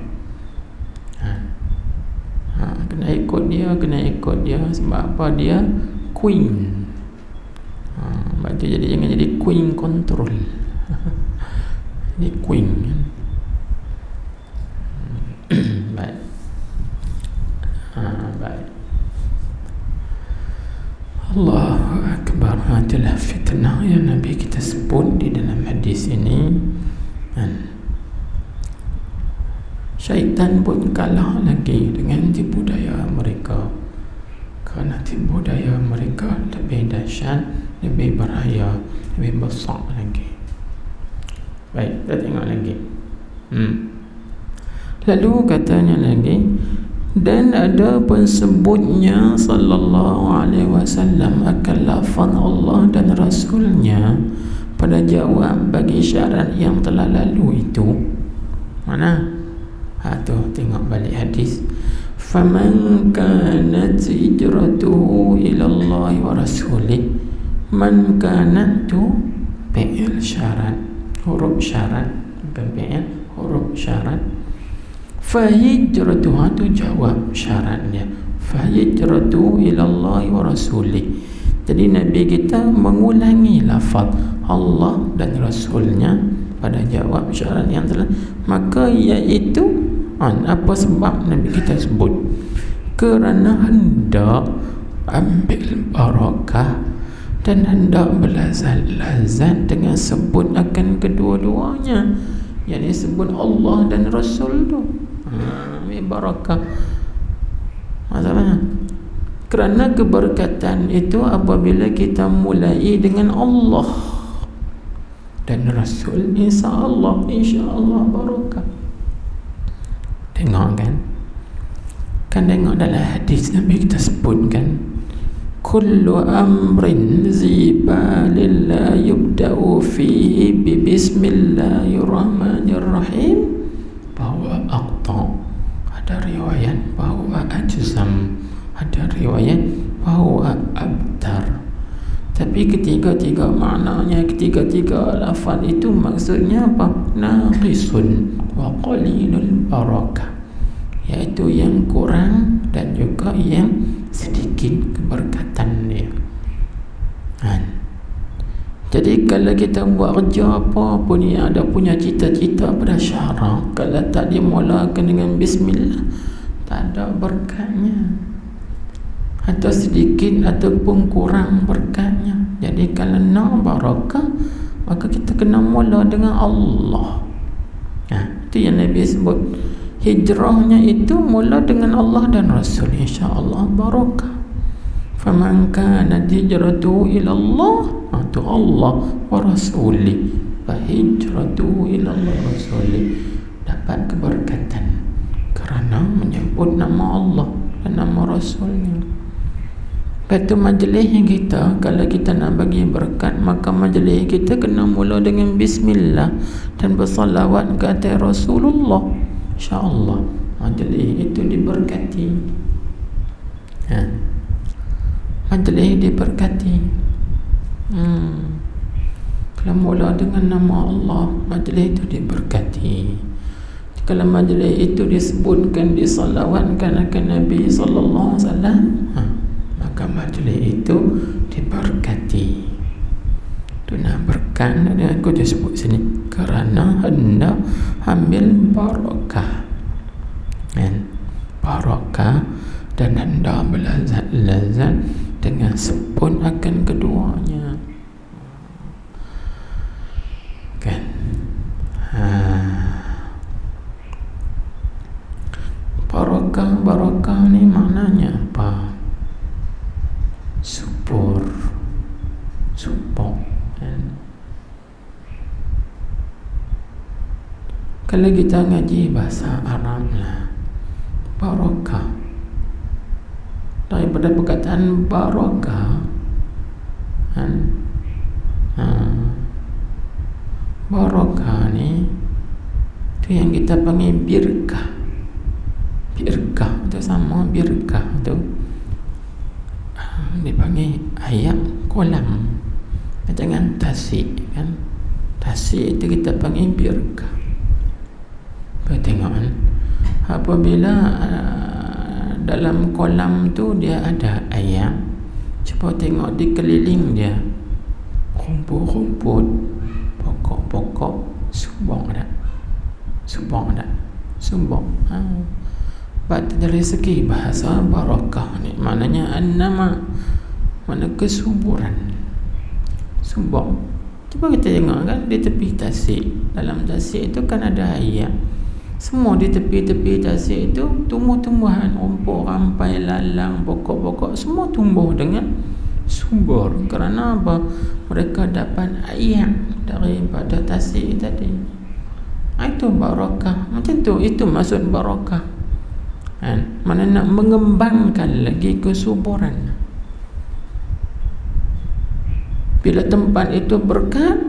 Kena ikut dia sebab apa? Dia queen. Sebab tu jangan jadi queen control. Ini queen kan. Baik. Baik. Allahu Akbar. Itulah fitnah yang Nabi kita sebut di dalam hadis ini. Syaitan pun kalah lagi dengan tipu daya mereka, kerana tipu daya mereka lebih dahsyat, lebih bahaya, lebih besar lagi. Baik, kita tengok lagi. Lalu katanya lagi, Dan ada pun sebutnya sallallahu alaihi wasallam akan lafaz Allah dan Rasulnya pada jawab bagi syarat yang telah lalu itu. Mana? Tu tengok balik hadis. Faman kanat hijratuhu ila Allah wa rasulih. Man kanat tu fi'il syarat, huruf syarat, bukan fi'il, huruf syarat. Fahijratuha tu jawab syaratnya. Fahijratuhu ila Allah wa rasulih. Jadi Nabi kita mengulangi lafaz Allah dan Rasulnya pada jawab syarat yang telah. Maka iaitu apa sebab Nabi kita sebut? Kerana hendak ambil barakah dan hendak berlazat-lazat dengan sebut akan kedua-duanya, yang disebut Allah dan Rasul tu. Ambil barakah. Masalahnya kerana keberkatan itu apabila kita mulai dengan Allah dan Rasul, insya-Allah barakah. Tengok kan tengok dalam hadis Nabi kita sebutkan, kullu amrin zibalin la yubda'u fihi bi bismillahirrahmanirrahim bahwa aqta. Ada riwayat bahwa ajzam, ada riwayat bahwa abtar. Tapi ketiga-tiga maknanya, ketiga-tiga lafaz itu maksudnya apa? Naqisun wa qalilul barakah, iaitu yang kurang dan juga yang sedikit keberkatan dia. Jadi kalau kita buat kerja apa pun yang ada punya cita-cita pada syarak, kalau tak dimulakan dengan bismillah, tak ada berkatnya, atau sedikit ataupun kurang berkatnya. Jadi kalau nak barakah, maka kita kena mula dengan Allah. Itu yang Nabi sebut, hijrahnya itu mula dengan Allah dan Rasul, insya-Allah barakah. Faman kanat hijratuhu ila Allah, itu Allah wa rasulih, fa hijratuhu ila Allah wa rasulih, dapat keberkatan kerana menyebut nama Allah dan nama Rasulnya. Lepas majlis yang kita, kalau kita nak bagi berkat, maka majlis kita kena mula dengan bismillah dan bersalawat ke atas Rasulullah, insya-Allah majlis itu diberkati. Majlis diberkati. Kalau mula dengan nama Allah, majlis itu diberkati. Kalau majlis itu disebutkan, disalawatkan akan Nabi sallallahu alaihi wasallam, maka majlis itu diberkati. Itu nak berkat, dan aku dia sebut sini kerana hendak ambil barakah, barakah dan hendak berlazat-lazat dengan sebut akan keduanya. Barakah ni maknanya apa? Support. Kalau kita ngaji bahasa Arab lah, barakah daripada perkataan barakah, barakah ni tu yang kita panggil birkah. Birkah tu sama, birkah tu dipanggil ayat kolam, jangan tasik kan. Tasik itu kita panggil birkah. Tengok apabila dalam kolam tu dia ada ayam, cuba tengok di keliling dia rumput-rumput, pokok-pokok, subang tak? Subang. Dari segi bahasa barakah ni maknanya an-nama, mana kesuburan, subang. Cuba kita tengok kan di tepi tasik, dalam tasik itu kan ada ayam. Semua di tepi-tepi tasik itu tumbuh-tumbuhan, rumput, rampai, lalang, pokok-pokok, semua tumbuh dengan subur. Kerana apa? Mereka dapat air daripada tasik tadi. Itu barakah. Macam tu, itu maksud barakah. Mana nak mengembangkan lagi kesuburan. Bila tempat itu berkat,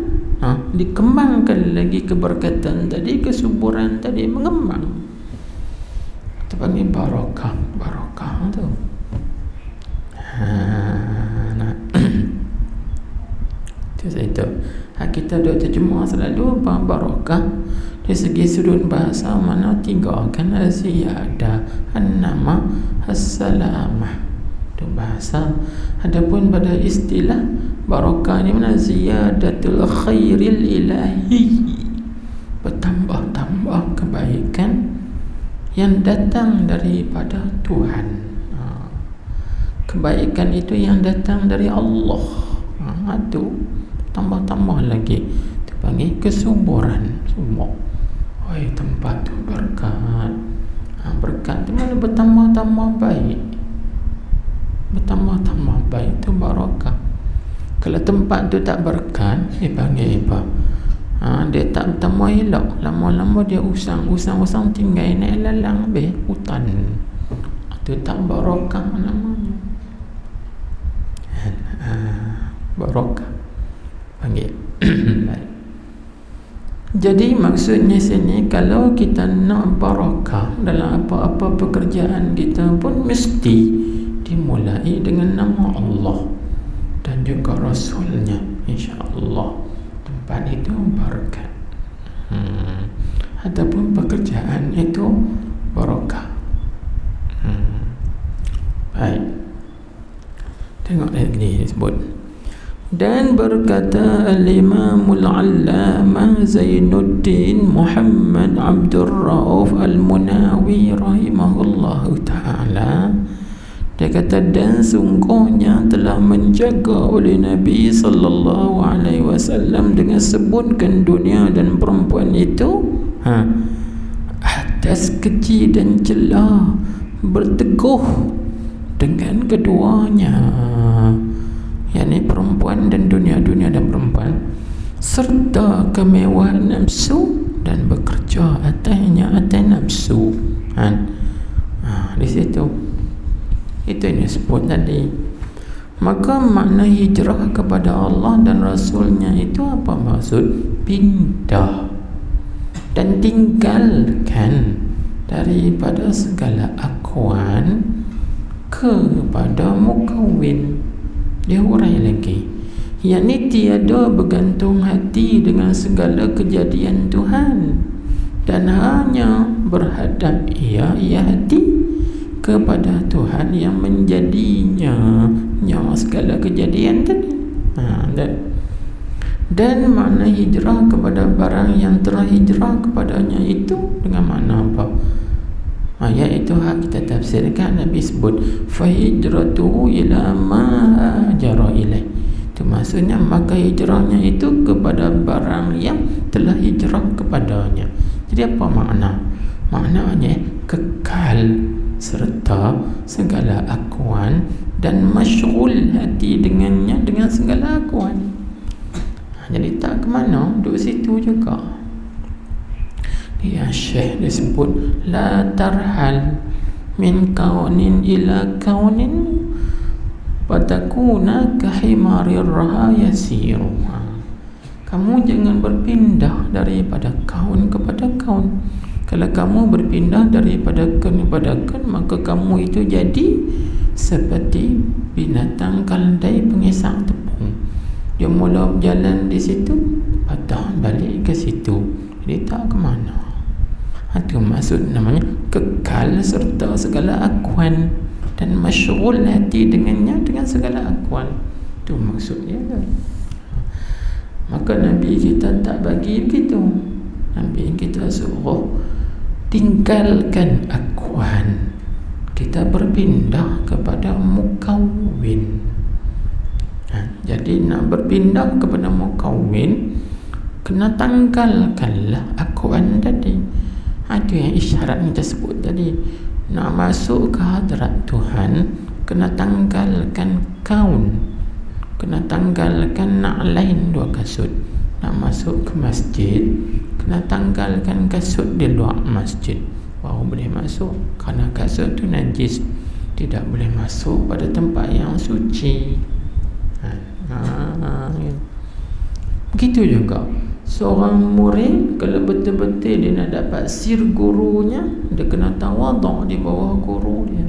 dikembangkan lagi keberkatan tadi, kesuburan tadi mengembang. Kita panggil barakah. Barakah tu. Itu kita duk terjemah selalu apa barakah dari segi sudut bahasa mana tiga kan, ziyadah, an-nama, as-salamah. Itu bahasa. Adapun pada istilah barakah ni mana ziyadatul khairil ilahi, bertambah-tambah kebaikan yang datang daripada Tuhan. Kebaikan itu yang datang dari Allah. Itu tambah-tambah lagi, itu panggil kesuburan. Semua tempat tu berkat. Berkat tu mana bertambah-tambah baik, bertambah-tambah baik, itu barakah. Kalau tempat tu tak berkat, panggil apa? Dia tak bertambah elok, lama-lama dia usang tinggal naik lalang habis hutan. Itu tak barakah namanya. Barakah panggil. Baik. Jadi maksudnya sini, kalau kita nak barakah dalam apa-apa pekerjaan kita pun mesti dimulai dengan nama Allah dan juga Rasulnya, insya-Allah tempat itu berkat. Ataupun pekerjaan itu barakah. Baik. Tengok lagi sebut. Dan berkata Al-Imamul Allamah Zainuddin Muhammad Abdul Rauf Al-Munawi rahimahullahu ta'ala, dia kata, dan sungguhnya telah menjaga oleh Nabi sallallahu alaihi wasallam dengan sebutkan dunia dan perempuan itu atas keji dan celah, berteguh dengan keduanya, yakni perempuan dan dunia dan perempuan, serta kemewahan nafsu dan bekerja atas nafsu. Di situ itu yang disebut tadi. Maka makna hijrah kepada Allah dan Rasulnya itu apa maksud? Pindah dan tinggalkan daripada segala akuan kepada mukawwin. Dia urai lagi, yakni tiada bergantung hati dengan segala kejadian Tuhan, dan hanya berhadap ia hati kepada Tuhan yang menjadinya segala kejadian tadi. Dan makna hijrah kepada barang yang telah hijrah kepadanya itu dengan makna apa? Iaitu kita tafsirkan, Nabi sebut fahijratuhu ila ma hajara ilaih. Itu maksudnya maka hijrahnya itu kepada barang yang telah hijrah kepadanya. Jadi apa makna? Maknanya kekal serta segala akuan dan masyghul hati dengannya, dengan segala akuan. Jadi tak ke mana, duduk situ juga. Ya Syekh disebut la tarhal min kaunin ila kaunin fatakuna kahimarir raha yasiru. Kamu jangan berpindah daripada kaun kepada kaun. Kalau kamu berpindah daripada kaun kepada kaun, maka kamu itu jadi seperti binatang keldai pengisak tepung. Dia mula berjalan di situ, patah balik ke situ, jadi tak ke mana. Itu maksud namanya kekal serta segala akuan dan masyghul hati dengannya, dengan segala akuan. Itu maksudnya. Maka Nabi kita tak bagi begitu. Nabi kita suruh tinggalkan akuan, kita berpindah kepada mukawwin. Jadi nak berpindah kepada mukawwin, kena tanggalkanlah akuan tadi. Itu yang isyarat kita sebut tadi. Nak masuk ke hadrat Tuhan, kena tanggalkan kaun, kena tanggalkan na'lain, dua kasut. Nak masuk ke masjid, kena tanggalkan kasut di luar masjid. baru boleh masuk. Kerana kasut tu najis, tidak boleh masuk pada tempat yang suci. Begitu juga seorang murid, kalau betul-betul dia nak dapat sir gurunya, dia kena tawaduk di bawah guru dia,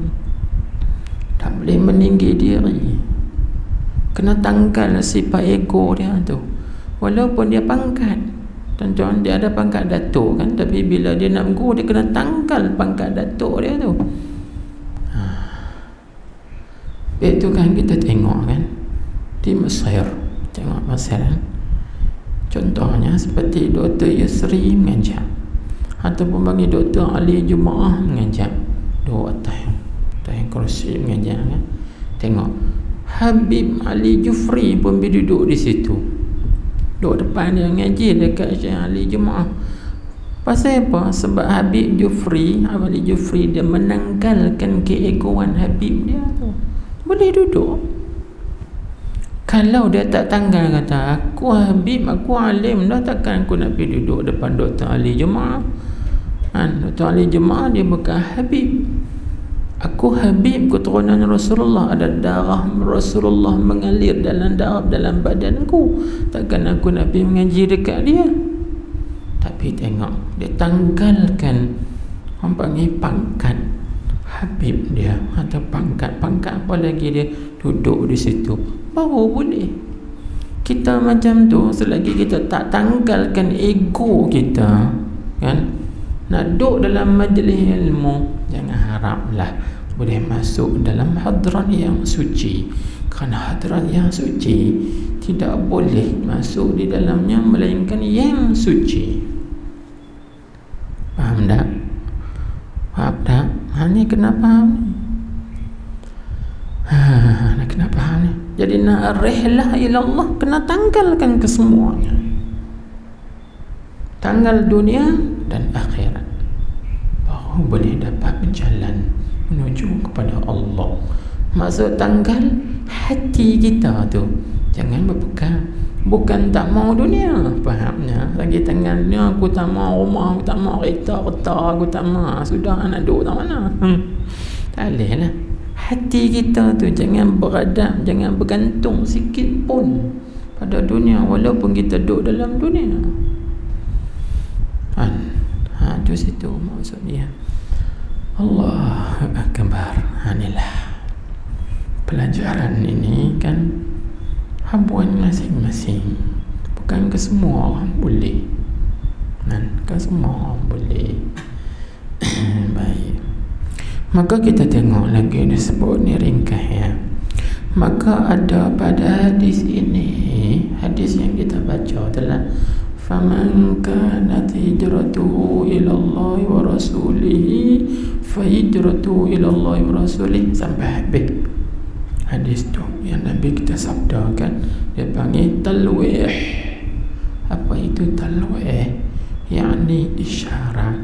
tak boleh meninggi diri, kena tangkal sifat ego dia tu. Walaupun dia pangkat, tuan-tuan, dia ada pangkat datuk kan, tapi bila dia nak guru, dia kena tangkal pangkat datuk dia tu. Itu kan kita tengok kan di Mesir, tengok Mesir kan? Contohnya seperti Dr. Yusri mengajar, ataupun bagi Dr. Ali Jumaah mengajar, dua atas kursi mengajar kan? Tengok Habib Ali Jufri pun pergi duduk di situ, duduk depan dia mengaji dekat Syekh Ali Jumaah. Pasal apa? Sebab Habib Ali Jufri dia menanggalkan keegoan Habib dia tu, boleh duduk. Kalau dia tak tanggal, kata aku Habib, aku alim dah, takkan aku nak pergi duduk depan Dr. Ali Jumaah. Dr. Ali Jumaah dia bukan Habib. Aku Habib, keturunan Rasulullah, ada darah Rasulullah mengalir dalam badan aku, takkan aku nak pergi mengaji dekat dia. Tapi tengok, dia tanggalkan orang panggil pangkat Habib dia, atau pangkat apa lagi, dia duduk di situ, baru boleh. Kita macam tu, selagi kita tak tanggalkan ego kita kan, nak duduk dalam majlis ilmu, jangan haraplah boleh masuk dalam hadrat yang suci. Kerana hadrat yang suci tidak boleh masuk di dalamnya melainkan yang suci. Faham tak? Faham tak? Ni kena faham ni. Nak kena faham ni. Jadi nak rihlah ilallah, kena tanggalkan kesemuanya, tanggal dunia dan akhirat, baru boleh dapat berjalan menuju kepada Allah. Maksud tanggal hati kita tu, jangan berpegang. Bukan tak mau dunia, fahamnya. Lagi tangannya, aku tak mau rumah, aku tak mau kereta, aku tak mau, sudah nak duduk tak mana. Tak boleh lah. Hati kita tu jangan beradab, jangan bergantung sikit pun pada dunia, walaupun kita duduk dalam dunia. Tu situ maksud dia. Allah Akbar. Inilah pelajaran ini kan, habuan masing-masing, bukan ke semua orang boleh kan, ke semua orang boleh. Baik, maka kita tengok lagi disebut ni ringkas ya. Maka ada pada hadis ini, hadis yang kita baca adalah faman kanat hijratuhu ila Allah wa rasulih fa hijratuhu ila Allah wa rasulih, sampai habis hadis tu yang Nabi kita sabdakan. Dia panggil talwih. Apa itu talwih? Yakni isyarat.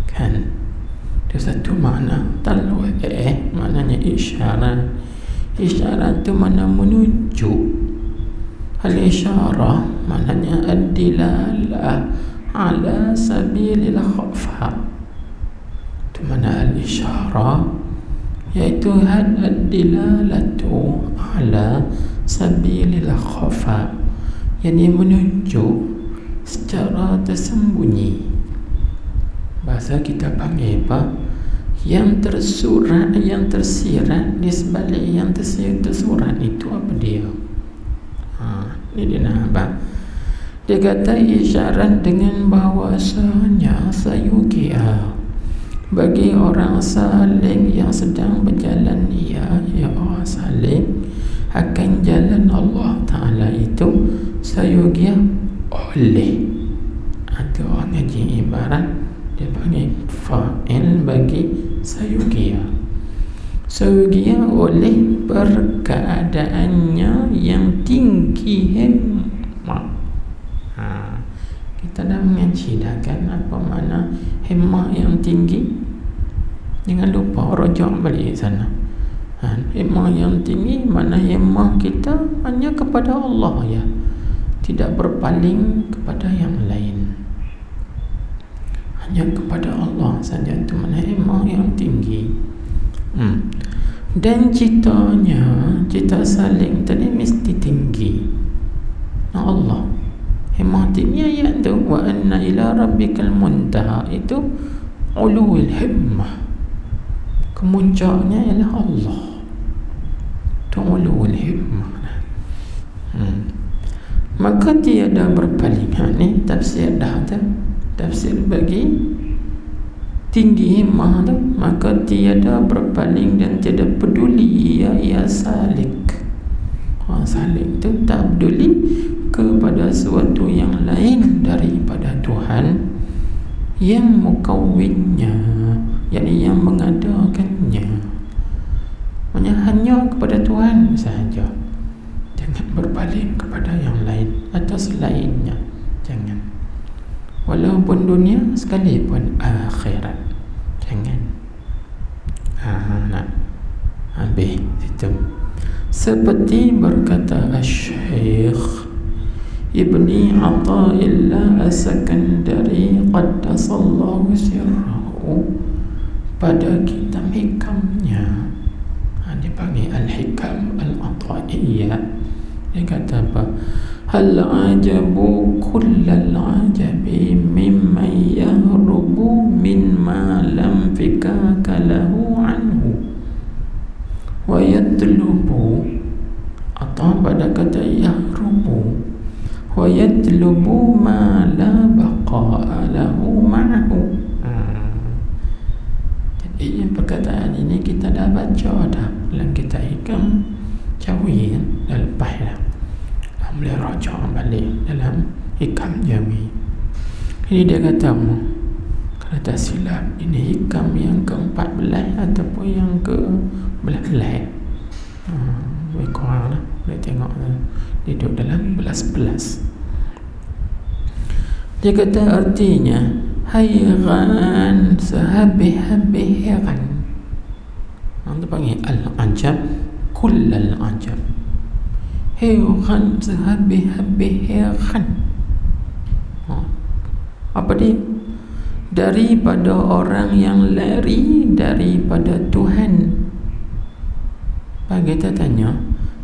Kan itu satu makna. Talwih maknanya isyarat. Isyarat tu mana menunjuk. Al-isyarah maknanya ad-dilalah ala sabilil khafa. Itu mana al-isyarah, iaitu ad-dilalatu ala sabilil khafa, yang menunjuk secara tersembunyi. Bahasa kita panggil apa? Yang tersurat, yang tersirat di sebalik yang tersurat itu apa dia? Ini dia nak abang. Dia kata isyarat dengan bahawasanya sayukia, bagi orang saleh yang sedang berjalan ya orang saleh akan jalan Allah Ta'ala itu sayugia oleh, atau orang ngaji ibarat dia panggil fa'il bagi sayugia. Sayugia oleh perkeadaannya yang tinggi himmah. Kita dah mengaji dah kan apa makna himmah yang tinggi. Jangan lupa rujuk balik sana. Himmah yang tinggi, mana himmah kita hanya kepada Allah ya, tidak berpaling kepada yang lain. hanya kepada Allah saja itu menerima yang tinggi. Dan cita saling tadi mesti tinggi. Allah himatinya iaitu wa anna ila rabbikal muntaha, itu ulul himmah, kemuncaknya ialah Allah, itu ulul himmah. Maka tiada berpaling. Ni tafsir dah tu, tafsir bagi tinggi himmah tu. Maka tiada berpaling dan tiada peduli ia salik. Salik tu tak peduli kepada sesuatu yang lain daripada Tuhan yang mukawwinnya, yakni yang mengadakannya. Hanya kepada Tuhan sahaja. Jangan berpaling kepada yang lain atau selainnya. Jangan. Walaupun dunia sekalipun akhirat. Jangan. Nak habis situ. Seperti berkata Asy-Syaikh Ibni Athaillah As-Sakandari qaddasallahu sirrahu, pada kitab hikamnya, dipanggil Al-Hikam Al-Athaiyah, dia kata apa? Hal ajabu kullal ajabi mimman yahrubu min ma lam fikaka lahu anhu wa yatlubu, atau pada kata yahrubu wa yatlubu ma la baqa'a lahu ma'hu. Jadi perkataan ini kita dah baca dah dalam kitab hikam Jawi, dah lepas dah. Boleh raja balik dalam hikam Jawi. Ini dia kata, kalau tak silap ini hikam yang ke-14 ataupun yang ke-11. Lebih kurang lah, boleh tengok lah. Dia duduk dalam 11. Dia kata artinya hayran, sehabis-habis heran. Orang tu panggil al-ajab, kullal ajab. Heran, sehabis-habis heran. Apa dia? Daripada orang yang lari daripada Tuhan. Bagi kita tanya,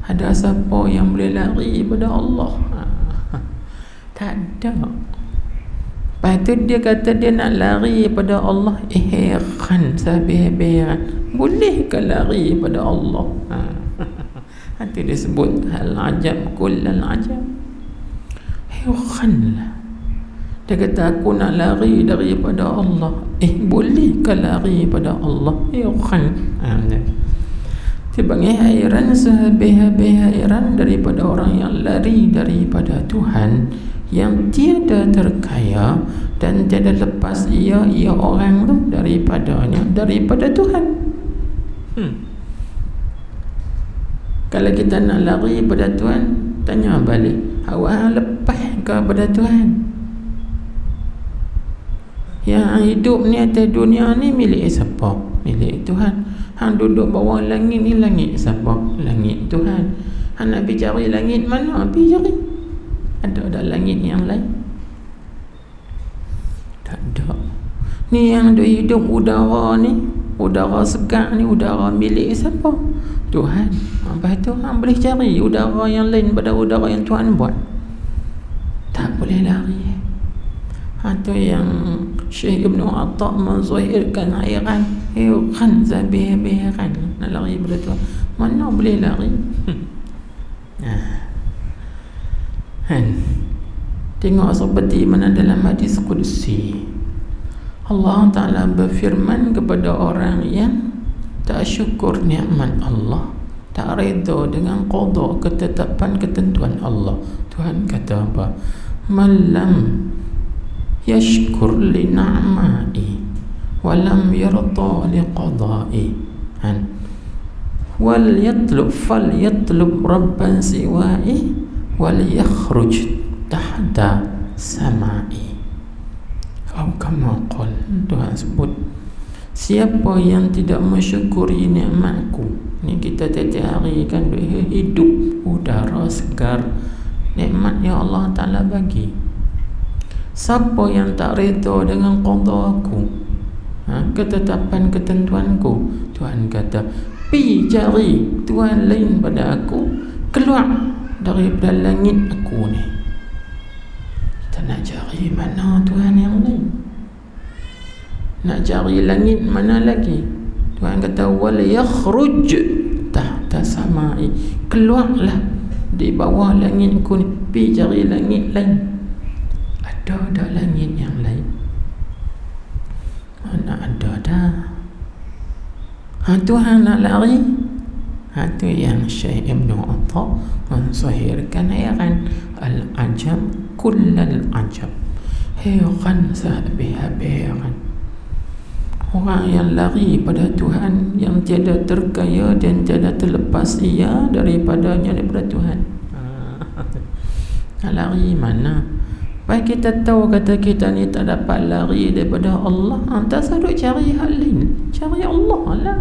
ada siapa yang boleh lari daripada Allah? Tak ada. Lepas tu dia kata dia nak lari daripada Allah. Heran, sehabis-habis. Boleh ke lari daripada Allah? Nanti dia sebut al-ajab, kullal ajab. Heran lah. Dia kata aku nak lari daripada Allah. Boleh ke lari daripada Allah? Heran. Dia panggil hairan, sehabis-habis hairan daripada orang yang lari daripada Tuhan, yang tiada terkaya dan tiada lepas ia orang tu daripadanya, daripada Tuhan. Kalau kita nak lari pada Tuhan, tanya balik, awak lepas kepada Tuhan? Yang hidup ni atas dunia ni milik siapa? Milik Tuhan. Hang duduk bawah langit ni, langit siapa? Langit Tuhan. Hang nak pergi cari langit mana? Pergi cari. Ada langit yang lain? Tak ada. Ni yang duk hidup udara ni, udara segar ni, udara milik siapa? Tuhan. Lepas tu hang boleh cari udara yang lain pada udara yang Tuhan buat. Tak boleh lari. Itu yang Syekh Ibn Atta menzahirkan hairan, heran, zabih-zabih heran, nak lari pada Tuhan. Mana boleh lari? Tengok seperti mana dalam hadis Qudsi, Allah Ta'ala berfirman kepada orang yang tak syukur nikmat Allah, tak redha dengan qada, ketetapan ketentuan Allah. Tuhan kata apa? Malam yashkur li na'mai walam yarda li qada'i wal yatlub rabban siwa'i wal yakhruj tahta sama'i. Kama qal, Tuhan sebut, siapa yang tidak mensyukuri nikmatku ni, kita tiap hari kan hidup udara segar, nikmat yang Allah Ta'ala bagi. Siapa yang tak reda dengan qada aku, ketetapan ketentuanku, Tuhan kata, pi cari Tuhan lain pada aku, keluar daripada langit aku ni. Kita nak cari mana Tuhan yang lain? Nak cari langit mana lagi? Tuhan kata, wal yakhruj tahta samai, keluarlah di bawah langit aku ni, pi cari langit lain. Ada langit yang lain? Mana ada dah. Tuhan nak lari. Itu yang Syekh Ibn Atta mensahihkan heran. Al-ajab kullal ajab, heran sehabis-habis. Orang yang lari pada Tuhan, yang tiada terkaya dan tiada terlepas ia daripadanya, daripada Tuhan. Nak lari mana? Baik kita tahu kata kita ni tak dapat lari daripada Allah, tak usah duk cari hal lain, cari Allah lah.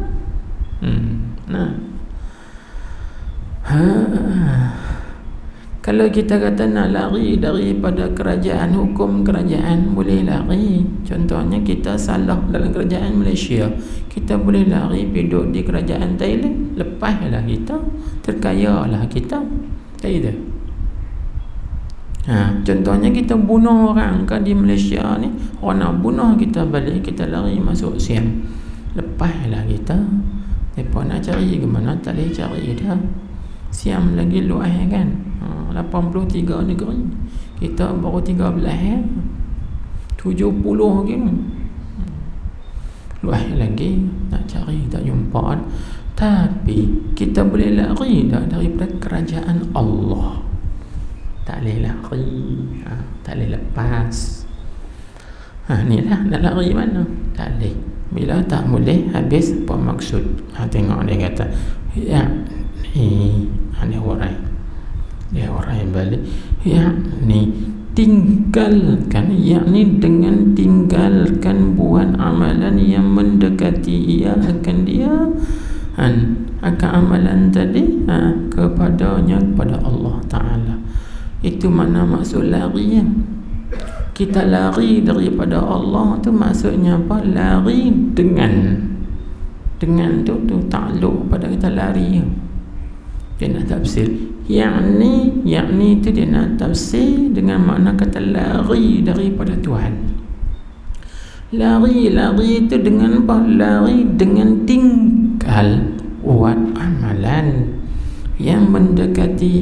Kalau kita kata nak lari daripada kerajaan, hukum kerajaan, boleh lari. Contohnya kita salah dalam kerajaan Malaysia, kita boleh lari duduk di kerajaan Thailand, lepaslah kita, terkayalah kita. Tak ada. Contohnya kita bunuh orang kan di Malaysia ni, orang nak bunuh kita balik, kita lari masuk Siam, lepaslah kita. Mereka nak cari ke mana, tak boleh cari dah. Siam lagi luas kan, 83 negeri, kita baru 13, 70 gitu. Luas lagi, nak cari tak jumpa. Tapi kita boleh lari dah daripada kerajaan Allah. Tak boleh lari, tak boleh lepas. Inilah nak lari mana? Tak boleh. Bila tak boleh, habis apa maksud? Tengok dia kata, ya ni ada orang, dia orang balik, ya ni tinggalkan, yakni dengan tinggalkan buat amalan yang mendekati ia akan dia, akan amalan tadi kepadanya, kepada Allah Ta'ala. Itu mana maksud lari ya? Kita lari daripada Allah tu maksudnya apa? Lari dengan tu takluk pada kita lari ya. Dia nak tafsir yakni tu dia nak tafsir dengan makna kata lari daripada Tuhan. Lari itu dengan apa? Lari dengan tinggal buat amalan yang mendekati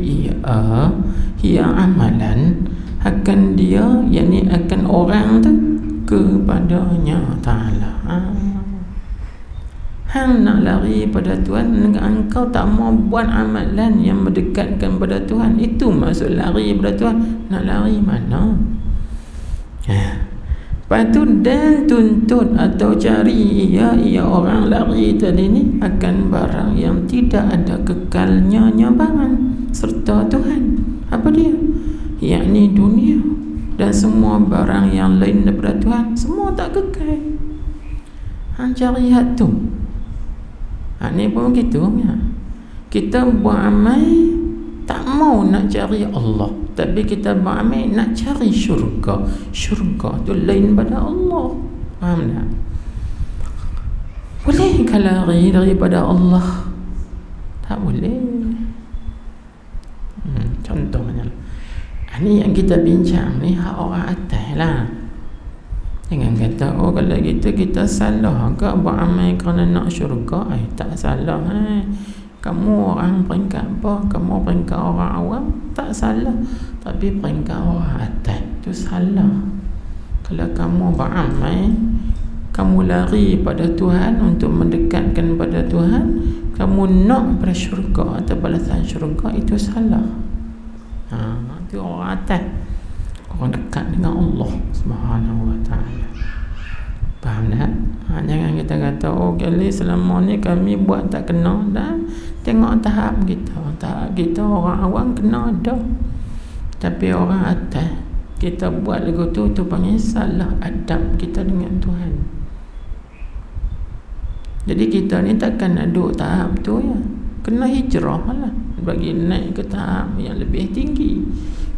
ia amalan akan dia, yakni akan orang tu kepadanya Ta'ala. Hang nak lari pada Tuhan, engkau tak mau buat amalan yang mendekatkan pada Tuhan, itu maksud lari pada Tuhan. Nak lari mana? Lepas tu dan tuntut atau cari ia orang lari tadi ni akan barang yang tidak ada kekalnya barang serta Tuhan. Apa dia? Yakni dunia dan semua barang yang lain daripada Tuhan, semua tak kekal. Cari hak tu. Ni pun begitu ya. Kita buat amal tak mau nak cari Allah, tapi kita buat amal nak cari syurga. Syurga tu lain pada Allah. Faham tak? Boleh ke lari daripada Allah? Tak boleh. Contohnya ni yang kita bincang ni hak orang atas lah. Jangan kata kalau gitu kita salah ke buat amal kerana nak syurga. Tak salah. Kamu orang peringkat apa? Kamu peringkat orang awam, tak salah. Tapi peringkat orang atas tu salah. Kalau kamu beramal, kamu lari pada Tuhan untuk mendekatkan pada Tuhan, kamu nak pada syurga atau balasan syurga, itu salah. Itu orang atas, orang dekat dengan Allah Subhanahu Wa Taala. Faham tak? Jangan kita kata kali selama ni kami buat tak kena dah. Tengok tahap kita. Tahap kita orang awam kena dah. Tapi orang atas kita buat lagu tu panggil salah adab kita dengan Tuhan. Jadi kita ni takkan nak duduk tahap tu ya. Kena hijrah lah bagi naik ke tahap yang lebih tinggi.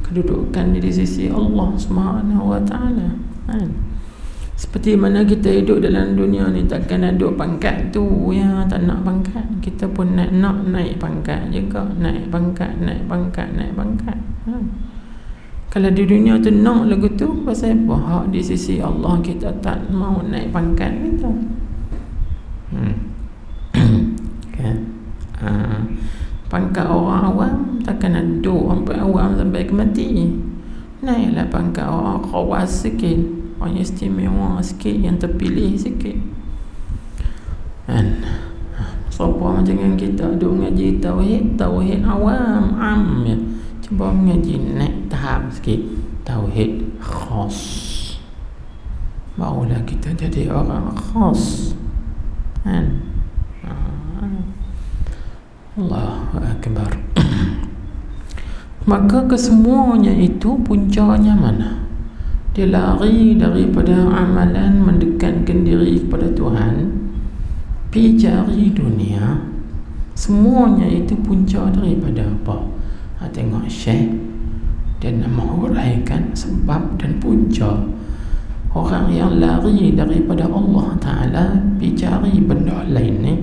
kedudukan di sisi Allah Subhanahu wa taala. Seperti mana kita hidup dalam dunia ni, takkan ada pangkat tu ya, tak nak pangkat. Kita pun nak naik pangkat juga, naik pangkat. Kalau di dunia tu nak lagu tu, pasal apa? Hak di sisi Allah kita tak mau naik pangkat kita. Kan? Pangkat orang awam takkan ada sampai awam sampai ke mati. Naiklah pangkat orang khawas sikit, orang istimewa sikit, yang terpilih sikit. Kan? Siapa macam yang kita ada mengaji tauhid awam, ya. Cuba mengaji naik tahap sikit, tauhid khas, barulah kita jadi orang khas. Kan? Allahu Akbar. Maka kesemuanya itu puncanya mana? Dia lari daripada amalan mendekatkan diri kepada Tuhan, pergi cari dunia. Semuanya itu punca daripada apa? Tengok Syekh, dia nak menghuraikan sebab dan punca. Orang yang lari daripada Allah Ta'ala pergi cari benda lain ni,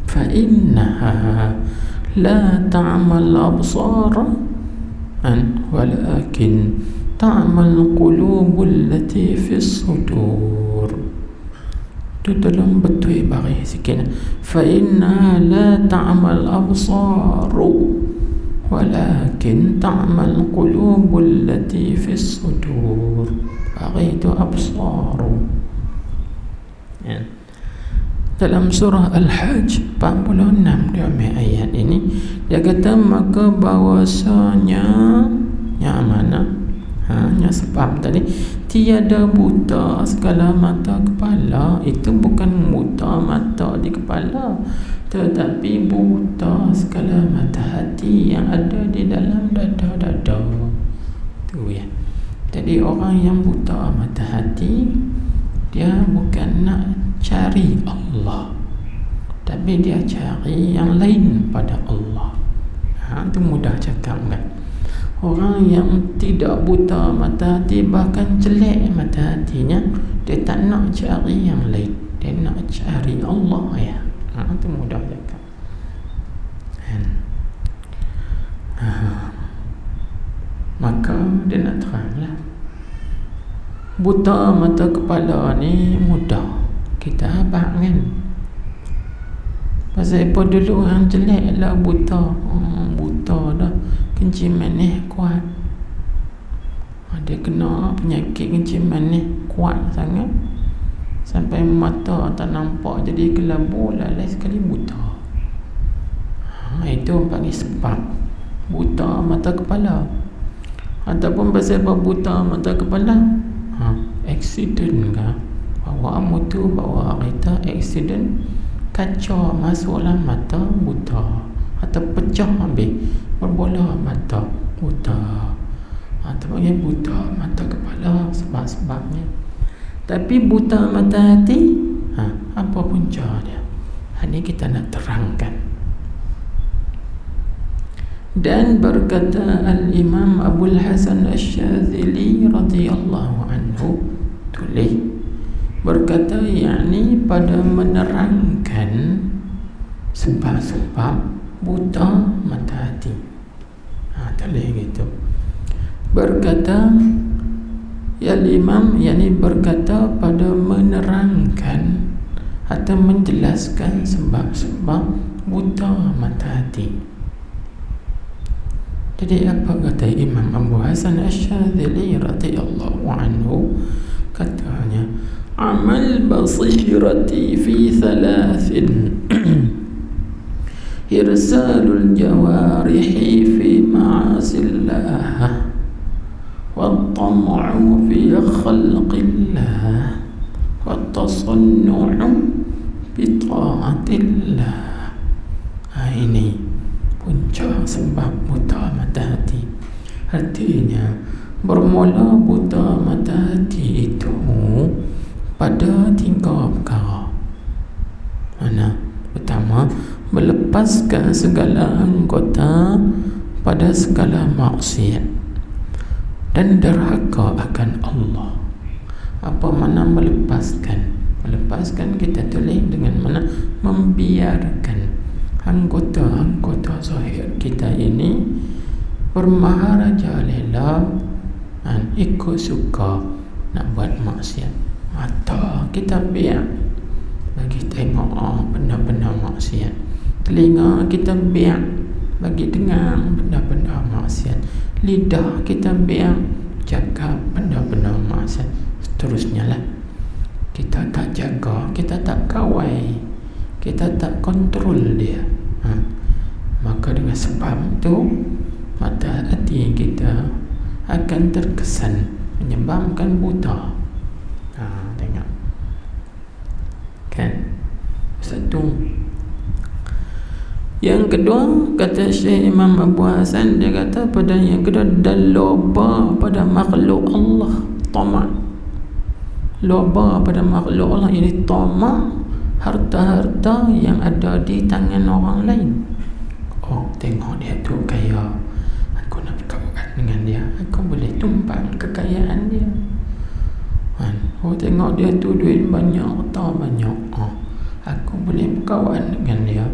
فإنها لا تعمى الأبصار ولكن تعمى القلوب التي في الصدور. Itu dalam betul bagi sikit. فإنها لا تعمى الأبصار ولكن تعمى القلوب التي في الصدور. Bagi itu absar. Dalam surah Al-Hajj 46 dia ambil ayat ini, dia kata maka bahawasanya yang mana? Yang sebab tadi tiada buta segala mata kepala. Itu bukan buta mata di kepala, tetapi buta segala mata hati yang ada di dalam dada-dada. Tu ya. Jadi orang yang buta mata hati, dia bukan nak cari Allah, tapi dia cari yang lain pada Allah. Itu mudah cakap kan. Orang yang tidak buta mata hati, bahkan jelek mata hatinya, dia tak nak cari yang lain, dia nak cari Allah ya. Itu mudah cakap. Maka dia nak teranglah, buta mata kepala ni mudah kita abang kan. Pasal apa dulu orang jelek lah buta. Buta dah, kencing manis kuat. Dia kena penyakit kencing manis kuat sangat, sampai mata tak nampak, jadi kelabu, lalai sekali buta. Itu panggil sebab buta mata kepala. Ataupun pasal apa buta mata kepala? Accident ke? Bawa motor, bawa kereta, accident, kaca masuk dalam mata, buta. Atau pecah habis, berbola mata, buta. Itu panggil buta mata kepala, sebab-sebabnya. Tapi buta mata hati, apa punca dia? Ini kita nak terangkan. Dan berkata Al-Imam Abul Hasan Asy-Syadzili radhiyallahu anhu, tulis, berkata yakni pada menerangkan sebab-sebab buta mata hati. Tulis gitu. Berkata Al-Imam, yakni berkata pada menerangkan atau menjelaskan sebab-sebab buta mata hati. Jadi apa kata Imam Abu Hasan Asy-Syadzili radhiyallahu anhu? Katanya, amal basirati fi thalathin irsalul jawarihi fi ma'asillah wat-tam'u fi khalqillah wat-tasannu'u bi ta'atillah. Ini punca sebab buta mata hati. Artinya bermula buta mata hati itu pada 3 perkara. Mana? Pertama, melepaskan segala anggota pada segala maksiat. dan derhaka akan Allah. Apa makna melepaskan? Melepaskan kita tulis dengan mana membiarkan anggota-anggota zahir kita ini bermaharajalela dan ikut suka nak buat maksiat. Mata kita biar bagi tengok benda-benda maksiat. Telinga kita biar bagi dengar benda-benda maksiat. Lidah kita biar jaga benda-benda maksiat. Seterusnya lah, kita tak jaga, kita tak kawal, kita tak kontrol dia, maka dengan sebab itu mata hati kita akan terkesan menyebabkan buta. Tengok kan, satu. Yang kedua, kata Syekh Imam Abu Hasan, dia kata pada yang kedua, dan loba pada makhluk Allah, tamak. Loba pada makhluk Allah ini tamak harta-harta yang ada di tangan orang lain. Oh, tengok dia tu kaya, aku nak berkawan dengan dia, aku boleh tumpang kekayaan dia. Oh, tengok dia tu duit banyak, harta banyak, aku boleh berkawan dengan dia,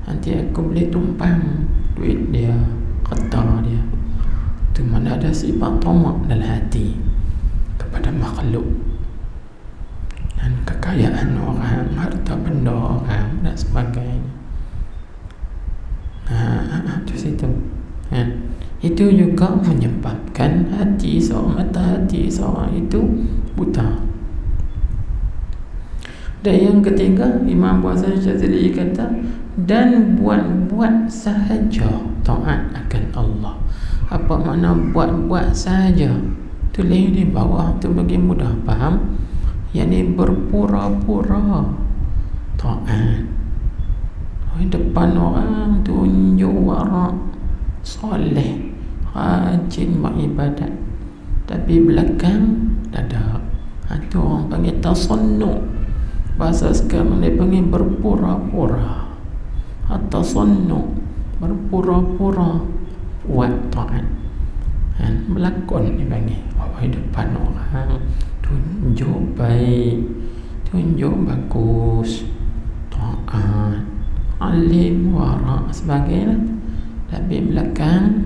nanti aku boleh tumpang duit dia, harta dia. Itu mana ada sifat tamak dalam hati kepada makhluk dan kekayaan orang, harta benda orang dan sebagainya. Itu situ. Itu juga menyebabkan hati seorang, mata hati seorang itu buta. Dan yang ketiga, Imam Hasan Syadzili kata, dan buat-buat sahaja taat akan Allah. Apa makna buat-buat sahaja? Tulis di bawah tu bagi mudah faham. Yang berpura-pura taat. Di depan orang tunjuk warak, soleh, rajin beribadat, tapi belakang dadak. Itu orang panggil tasannu. Bahasa sekarang dia panggil berpura-pura. Tasannu, berpura-pura buat taat. Melakon dia panggil. Di depan orang tunjuk baik, tunjuk bagus, taat, alim, warak, sebagainya. Tapi belakang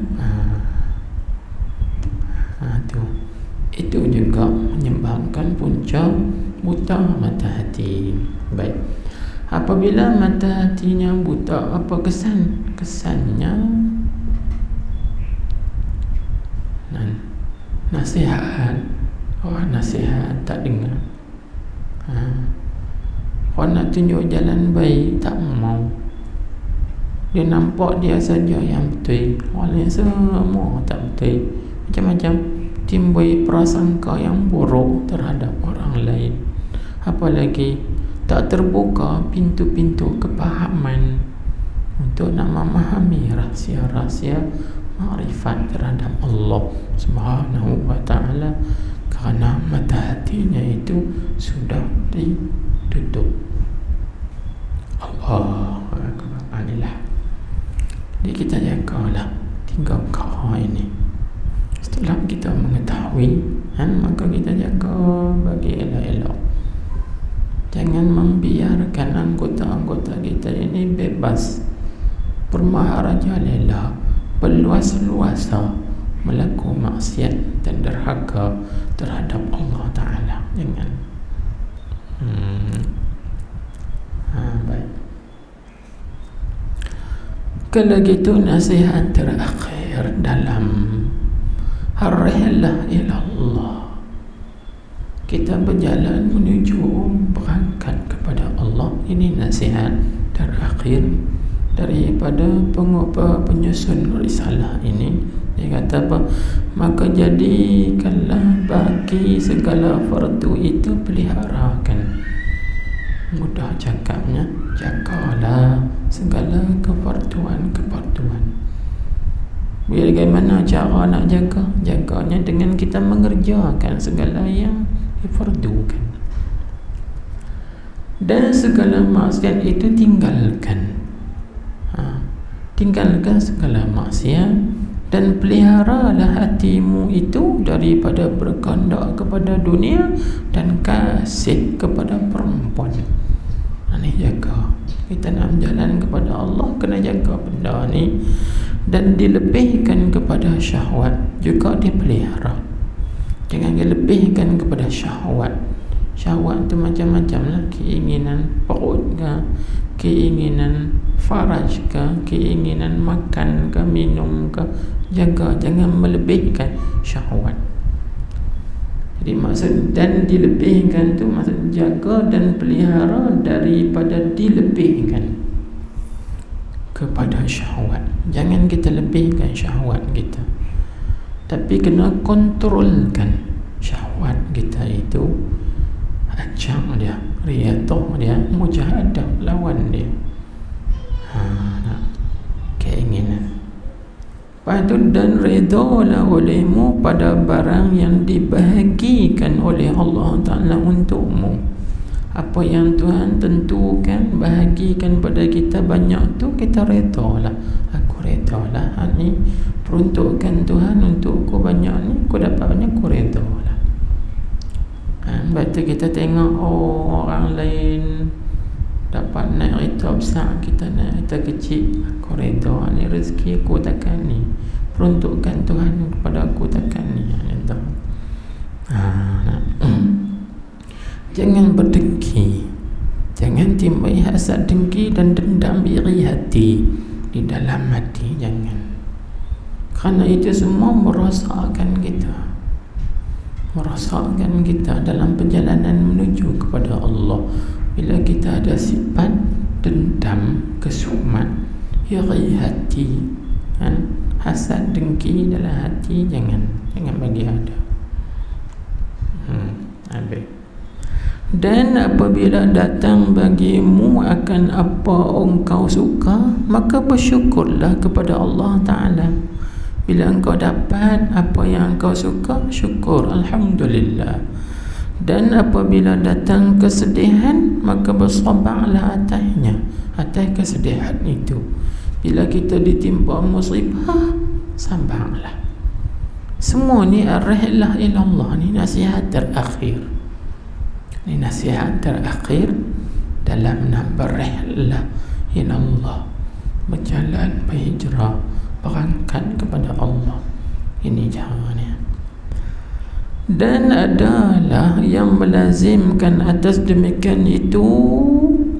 itu juga menyebabkan punca buta mata hati. Baik, apabila mata hatinya buta, apa kesan? Kesannya nasihat. Nasihat tak dengar. Orang nak tunjuk jalan baik tak mau. Dia nampak dia saja yang betul, orang lain semua tak betul. Macam-macam timbul prasangka yang buruk terhadap orang lain. Apalagi tak terbuka pintu-pintu kepahaman untuk nak memahami rahsia-rahsia makrifat terhadap Allah Subhanahu wa ta'ala, kerana mata hatinya itu sudah ditutup. Allah Akbar. Inilah, jadi kita jagalah 3 perkara ini. Setelah kita mengetahui, maka kita jaga bagi elok-elok. Jangan membiarkan anggota-anggota kita ini bebas bermaharajalela, berluas-luasa melakukan maksiat dan derhaka terhadap Allah Ta'ala. Jangan. Baik. Kalau gitu, nasihat terakhir dalam Ar-Rihlah ila Allah, kita berjalan menuju berangkat kepada Allah. Ini nasihat terakhir daripada penyusun risalah ini. Dia kata apa? Maka jadikanlah bagi segala fardu itu peliharakan. Mudah cakapnya, jagalah segala kefarduan-kefarduan. Bagaimana cara nak jaga? Jaganya dengan kita mengerjakan segala yang difardukan, dan segala maksiat itu tinggalkan. Tinggalkan segala maksiat dan peliharalah hatimu itu daripada berkehendak kepada dunia dan kasih kepada perempuan. Ini jaga. Kita nak berjalan kepada Allah, kena jaga benda ni. Dan dilebihkan kepada syahwat juga dipelihara. Jangan dilebihkan kepada syahwat. Syahwat tu macam-macam lah. Keinginan perut ke, keinginan faraj ke, keinginan makan ke, minum ke. Jaga, jangan melebihkan syahwat. Jadi maksud dan dilebihkan tu maksud jaga dan pelihara daripada dilebihkan kepada syahwat. Jangan kita lebihkan syahwat kita, tapi kena kontrolkan syahwat kita itu. Ajak dia, riadah dia, mujahadah lawan dia. Nak keinginan. Lepas tu, dan redalah olehmu pada barang yang dibahagikan oleh Allah Ta'ala untukmu. Apa yang Tuhan tentukan, bahagikan pada kita banyak tu, kita redalah. Aku redalah, ni peruntukan Tuhan untukku banyak ni, aku dapat banyak, aku redalah. Lepas tu kita tengok orang lain dapat naik kereta besar, kita naik kereta kecil, aku reda. Ni rezeki aku takkan ni, peruntukan Tuhan kepada aku takkan ni. Jangan berdengki, jangan timbul hasad, dengki dan dendam iri hati di dalam hati. Jangan, kerana itu semua merosakkan kita dalam perjalanan menuju kepada Allah. Bila kita ada sifat dendam, kesumat, iri hati, hasad, dengki dalam hati, jangan bagi ada. Habis. Dan apabila datang bagimu akan apa engkau suka, maka bersyukurlah kepada Allah Ta'ala. Bila engkau dapat apa yang engkau suka, syukur, Alhamdulillah. Dan apabila datang kesedihan, maka bersabarlah atasnya, atas kesedihan itu. Bila kita ditimpa musibah, sabarlah. Semua ni ar-rihlah ilallah. Ni nasihat terakhir. Ini nasihat terakhir dalam nak berrihlah ilallah, berjalan, berhijrah, berangkat kepada Allah. Ini caranya. Dan adalah yang melazimkan atas demikian itu.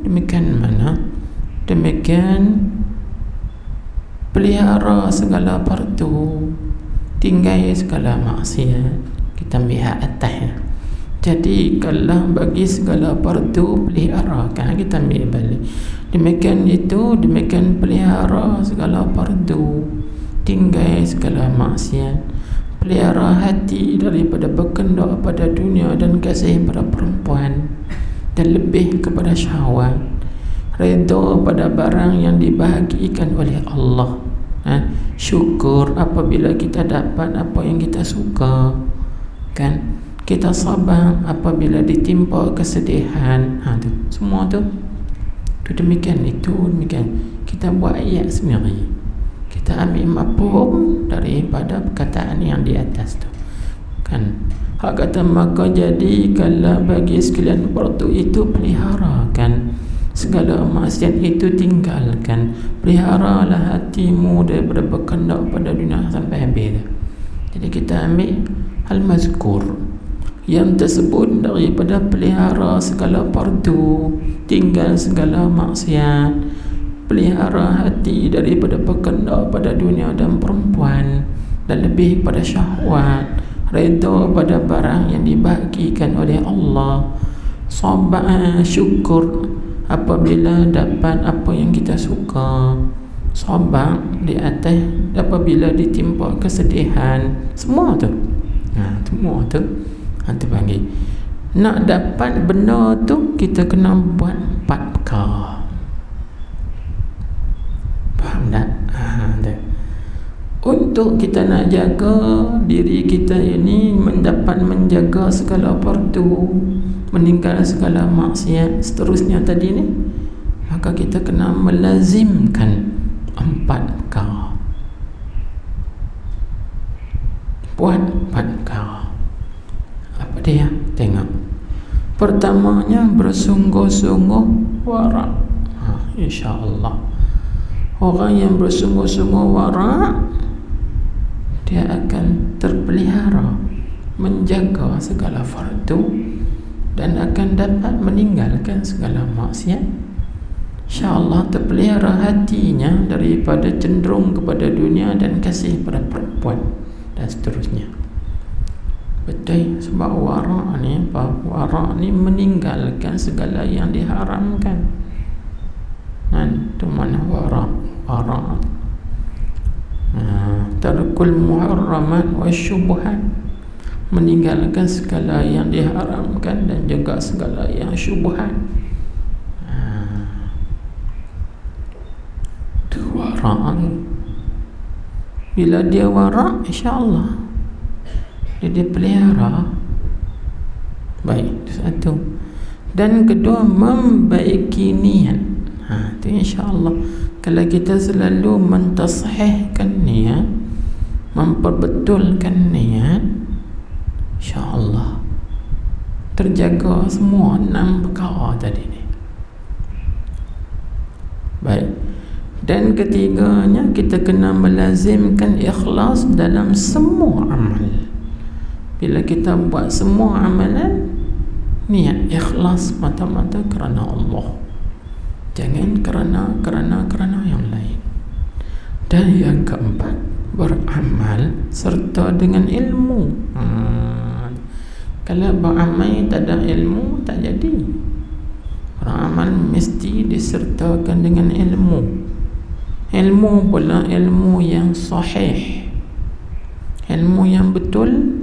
Demikian mana? Demikian pelihara segala fardu, tinggal segala maksiat. Kita lihat atasnya. Jadi kalau bagi segala fardu pelihara, kan kita ambil balik. Demikian itu, demikian pelihara segala fardu, tinggal segala maksiat, pelihara hati daripada berkendak pada dunia dan kasih pada perempuan, dan lebih kepada syahwat, redha pada barang yang dibahagikan oleh Allah. Syukur apabila kita dapat apa yang kita suka, kan? Kita sabar apabila ditimpa kesedihan. Tu semua tu demikian, itu demikian. Kita buat ayat sendiri, kita ambil mafhum daripada perkataan yang di atas tu, kan? Hak kata maka jadi kalau bagi sekalian fardu itu peliharakan, segala maksiat itu tinggalkan, peliharalah hatimu daripada berkendak pada dunia sampai habis. Jadi kita ambil al-mazkur yang tersebut daripada pelihara segala fardu, tinggal segala maksiat, pelihara hati daripada berkendak pada dunia dan perempuan, dan lebih pada syahwat, redha pada barang yang dibahagikan oleh Allah, sabar, syukur apabila dapat apa yang kita suka, sabar di atas apabila ditimpa kesedihan. Semua tu, semua tu bagi nak dapat benda tu, kita kena buat 4 perkara. Faham tak? Untuk kita nak jaga diri kita ini mendapat menjaga segala fardu, meninggal segala maksiat, seterusnya tadi ni, maka kita kena melazimkan 4 perkara. buat 4 perkara. Apa dia? Tengok. Pertamanya bersungguh-sungguh wara'. InsyaAllah orang yang bersungguh-sungguh wara', dia akan terpelihara menjaga segala fardu dan akan dapat meninggalkan segala maksiat. InsyaAllah terpelihara hatinya daripada cenderung kepada dunia dan kasih pada perempuan dan seterusnya. Betul, sebab wara' ni apa? Wara' ni meninggalkan segala yang diharamkan. Itu mana wara'? Wara' tarkul muharramat wa syubhat, meninggalkan segala yang diharamkan dan juga segala yang syubhat. Itu wara'. Bila dia wara', insyaAllah dia pelihara. Baik, itu satu. Dan kedua, membaiki niat. Itu insyaAllah. Kalau kita selalu mentasahihkan niat, memperbetulkan niat, insyaAllah terjaga semua 6 perkara tadi ni. Baik. Dan ketiganya, kita kena melazimkan ikhlas dalam semua amal. Bila kita buat semua amalan, niat ikhlas mata-mata kerana Allah, jangan kerana yang lain. Dan yang keempat, beramal serta dengan ilmu. Kalau beramal tak ada ilmu, tak jadi. Beramal mesti disertakan dengan ilmu. Ilmu pula ilmu yang sahih, ilmu yang betul,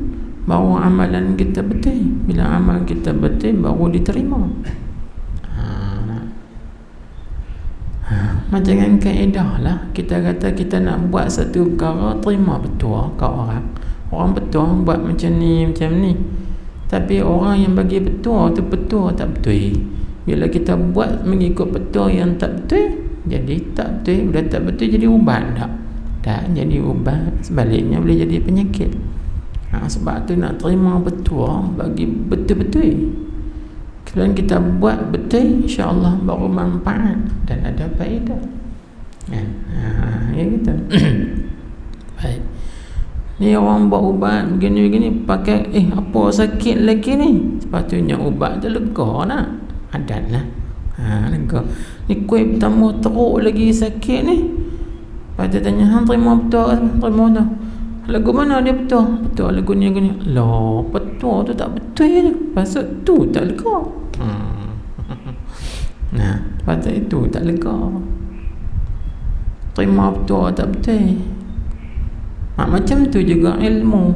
baru amalan kita betul. Bila amal kita betul, baru diterima. Macam dengan kaedah lah, kita kata kita nak buat satu perkara, terima betul kat orang. Orang betul buat macam ni. Tapi orang yang bagi betul tu betul tak betul. Bila kita buat mengikut betul yang tak betul, jadi tak betul. Bila tak betul, jadi ubat tak jadi ubat. Sebaliknya boleh jadi penyakit. Sebab tu nak terima betul, bagi betul-betul. Kalau kita buat betul, insyaAllah baru manfaat dan ada faedah. Ya kita. Baik. Ni orang buat ubat begini-begini pakai apa sakit lagi ni? Sepatutnya ubat tu lega nak. Adat lah. Lega. Ni kuih pertama teruk lagi sakit ni. Lepas tu tanya, hang terima betul? Terima dah. Lagu mana dia betul? Betul lagu ni. Lah, betul tu tak betul je. Pasal tu tak lega. Nah, pasal itu tak lega. Terima betul tak betul. Macam tu juga ilmu.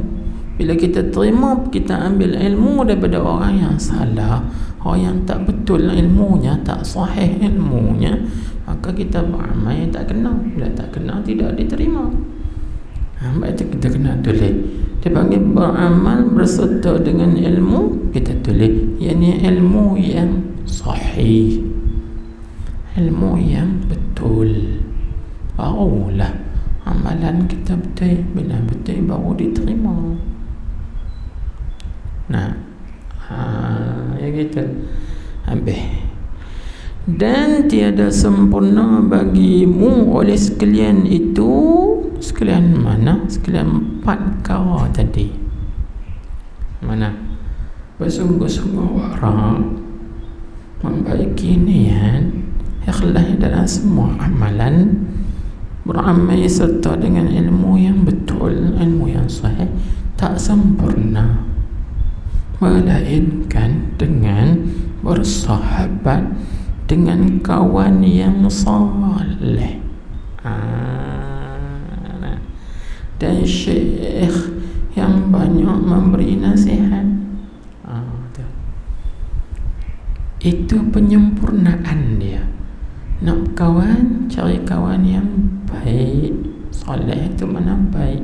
Bila kita terima, kita ambil ilmu daripada orang yang salah, orang yang tak betul ilmunya, tak sahih ilmunya, maka kita beramal tak kena. Bila tak kena, tidak diterima. Baik, kita kena tulis. Dia panggil beramal berserta dengan ilmu, kita tulis. Iaitu ilmu yang sahih, ilmu yang betul. Barulah amalan kita betul. Bila betul, baru diterima. Ya gitu. Habis. Dan tiada sempurna bagimu oleh sekalian itu. Sekalian mana? Sekalian 4 perkara tadi. Mana? Bersungguh-sungguh wara', membaiki niat, ikhlas dalam semua amalan, beramal serta dengan ilmu yang betul, ilmu yang sahih, tak sempurna, melainkan dengan bersahabat dengan kawan yang saleh. Dan syekh yang banyak memberi nasihat. Itu penyempurnaan dia. Nak kawan, cari kawan yang baik. Soleh itu mana baik?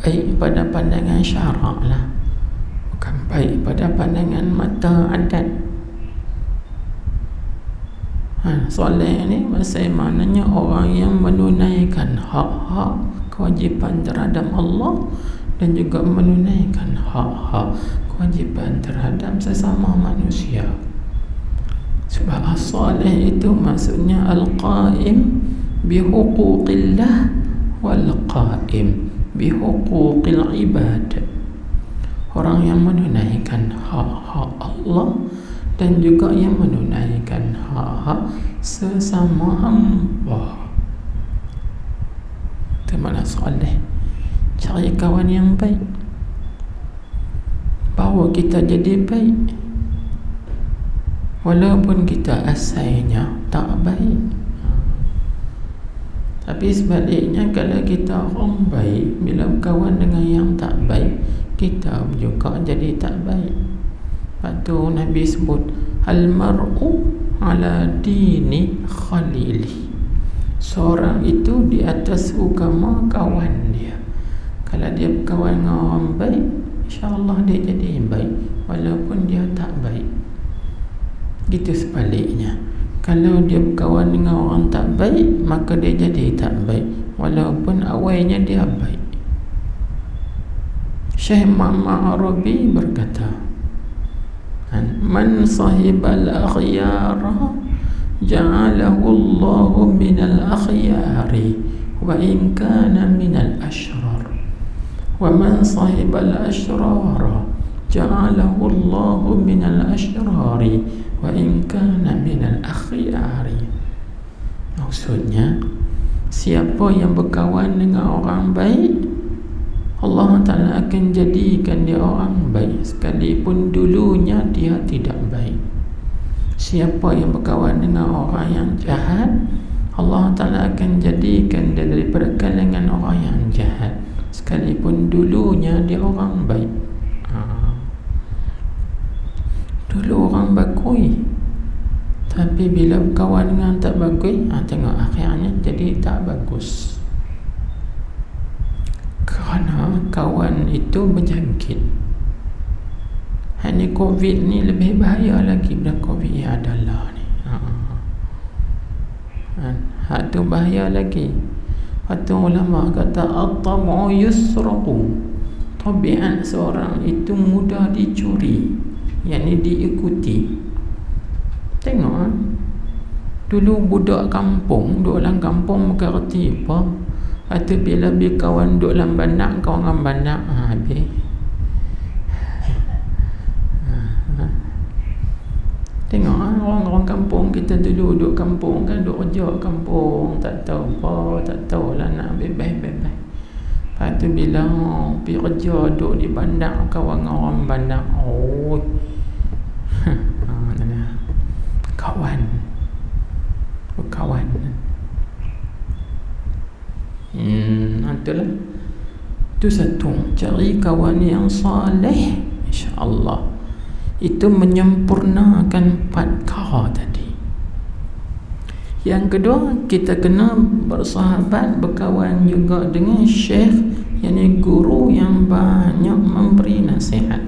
Baik pada pandangan syarak lah, bukan baik pada pandangan mata adat. Soleh ni maknanya orang yang menunaikan hak-hak kewajipan terhadap Allah dan juga menunaikan hak-hak kewajipan terhadap sesama manusia. Sebab as-salih itu maksudnya al-qaim bihuquqillah wal-qaim bihuquqil ibad. Orang yang menunaikan hak-hak Allah dan juga yang menunaikan hak-hak sesama hamba. Itu makna salih. Cari kawan yang baik, bawa kita jadi baik, walaupun kita asalnya tak baik. Tapi sebaliknya, kalau kita orang baik, bila berkawan dengan yang tak baik, kita juga jadi tak baik. Lepas tu Nabi sebut al-mar'u ala dini khalili. Seorang itu di atas agama kawan dia. Kalau dia berkawan dengan orang baik, insya-Allah dia jadi baik, walaupun dia tak baik. Gitu sebaliknya, kalau dia berkawan dengan orang tak baik, maka dia jadi tak baik, walaupun awalnya dia baik. Syekh Muhammad Arabi berkata, man sahibal akhyara ja'alahu Allahu minal akhyari wa in kana minal ashrar, wa man sahibal ashrara ja'alahu Allahu minal ashrari wa in kana minal akhyari. Maksudnya, siapa yang berkawan dengan orang baik, Allah Ta'ala akan jadikan dia orang baik, sekalipun dulunya dia tidak baik. Siapa yang berkawan dengan orang yang jahat, Allah Ta'ala akan jadikan dia daripada kalangan orang yang jahat, sekalipun dulunya dia orang baik. Dulu orang bagus, tapi bila berkawan dengan tak bagus, tengok akhirnya jadi tak bagus. Kerana kawan itu berjangkit. Hanya COVID ni lebih bahaya lagi daripada COVID yang adalah ni. Hak tu bahaya lagi. Waktu ulama kata at-tamu yusraqu. Tabiat seorang itu mudah dicuri, yakni diikuti. Tengok, dulu budak kampung, duduk dalam kampung bukan erti apa. Atau bila kawan duduk dalam bandak, kawan dengan bandak, habis. Tengok orang-orang kampung kita dulu duduk kampung kan, duduk kerja kampung, tak tahu apa, tak tahu lah nak bebas-bebas. Lepas tu bila pergi kerja duduk di bandak, kawan dengan orang bandak, kawan, berkawan. Itulah. Itu satu, cari kawan yang saleh, insya-Allah. Itu menyempurnakan 4 perkara tadi. Yang kedua, kita kena bersahabat, berkawan juga dengan syekh, yakni guru yang banyak memberi nasihat.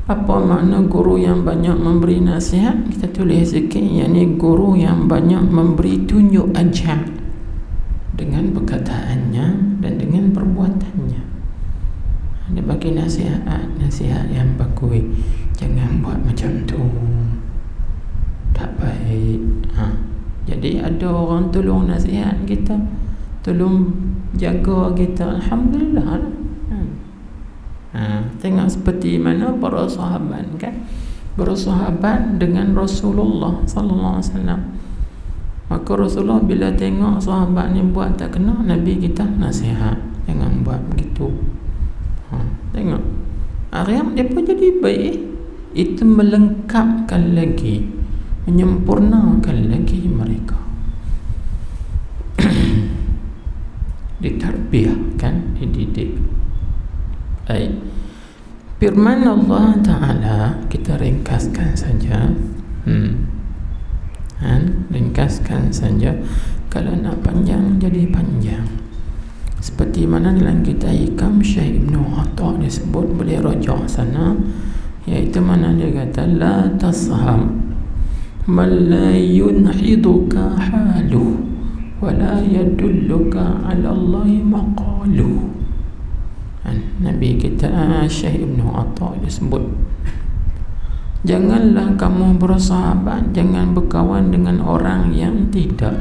Apa makna guru yang banyak memberi nasihat? Kita tulis sikit, yakni guru yang banyak memberi tunjuk ajar dengan perkataannya dan dengan perbuatannya. Dia bagi nasihat yang bagus. Jangan buat macam tu, tak baik. Jadi ada orang tolong nasihat kita, tolong jaga kita, alhamdulillah. Tengok seperti mana para sahabat kan, bersahabat dengan Rasulullah sallallahu alaihi wasallam. Maka Rasulullah bila tengok sahabat ni buat tak kena, Nabi kita nasihat, jangan buat begitu. Tengok, akhirnya dia pun jadi baik. Itu melengkapkan lagi, menyempurnakan lagi mereka. Ditarbiahkan, dididik. Baik, firman Allah Ta'ala kita ringkaskan saja. Ringkaskan saja. Kalau nak panjang jadi panjang. Seperti mana dalam kitab Hikam Syekh Ibnu Atta disebut, boleh rojak sana, iaitu mana dia kata la tasham man la yunhiduka haluh wala yadulluka ala Allahi maqaluhu. Nabi kita Syekh Ibn Atta dia sebut, janganlah kamu bersahabat, jangan berkawan dengan orang yang tidak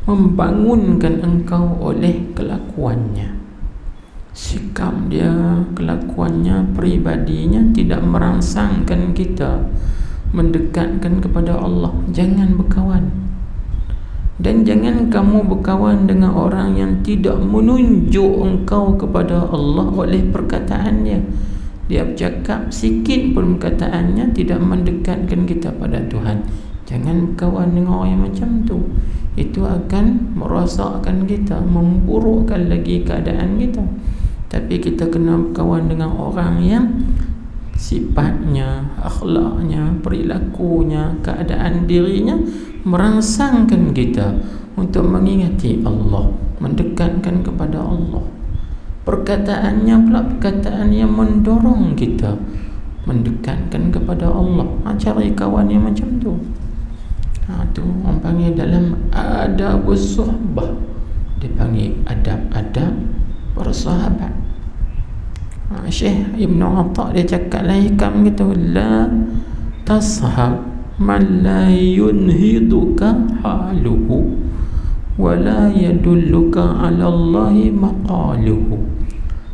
membangunkan engkau oleh kelakuannya, sikap dia, kelakuannya, peribadinya tidak merangsangkan kita mendekatkan kepada Allah. Jangan berkawan. Dan jangan kamu berkawan dengan orang yang tidak menunjuk engkau kepada Allah oleh perkataannya. Dia bercakap sikit pun perkataannya tidak mendekatkan kita pada Tuhan. Jangan berkawan dengan orang yang macam tu. Itu akan merosakkan kita, memburukkan lagi keadaan kita. Tapi kita kena berkawan dengan orang yang sifatnya, akhlaknya, perilakunya, keadaan dirinya merangsangkan kita untuk mengingati Allah, mendekatkan kepada Allah. Perkataannya pula perkataan yang mendorong kita mendekatkan kepada Allah. Cari kawan yang macam tu. Tu orang panggil dalam adabus suhbah, dipanggil adab-adab bersahabat. Syekh Ibn Atta dia cakap lah hikam gitu, la tashab man la yunhiduka haluhu wa la yadulluka ala Allahi maqaluhu.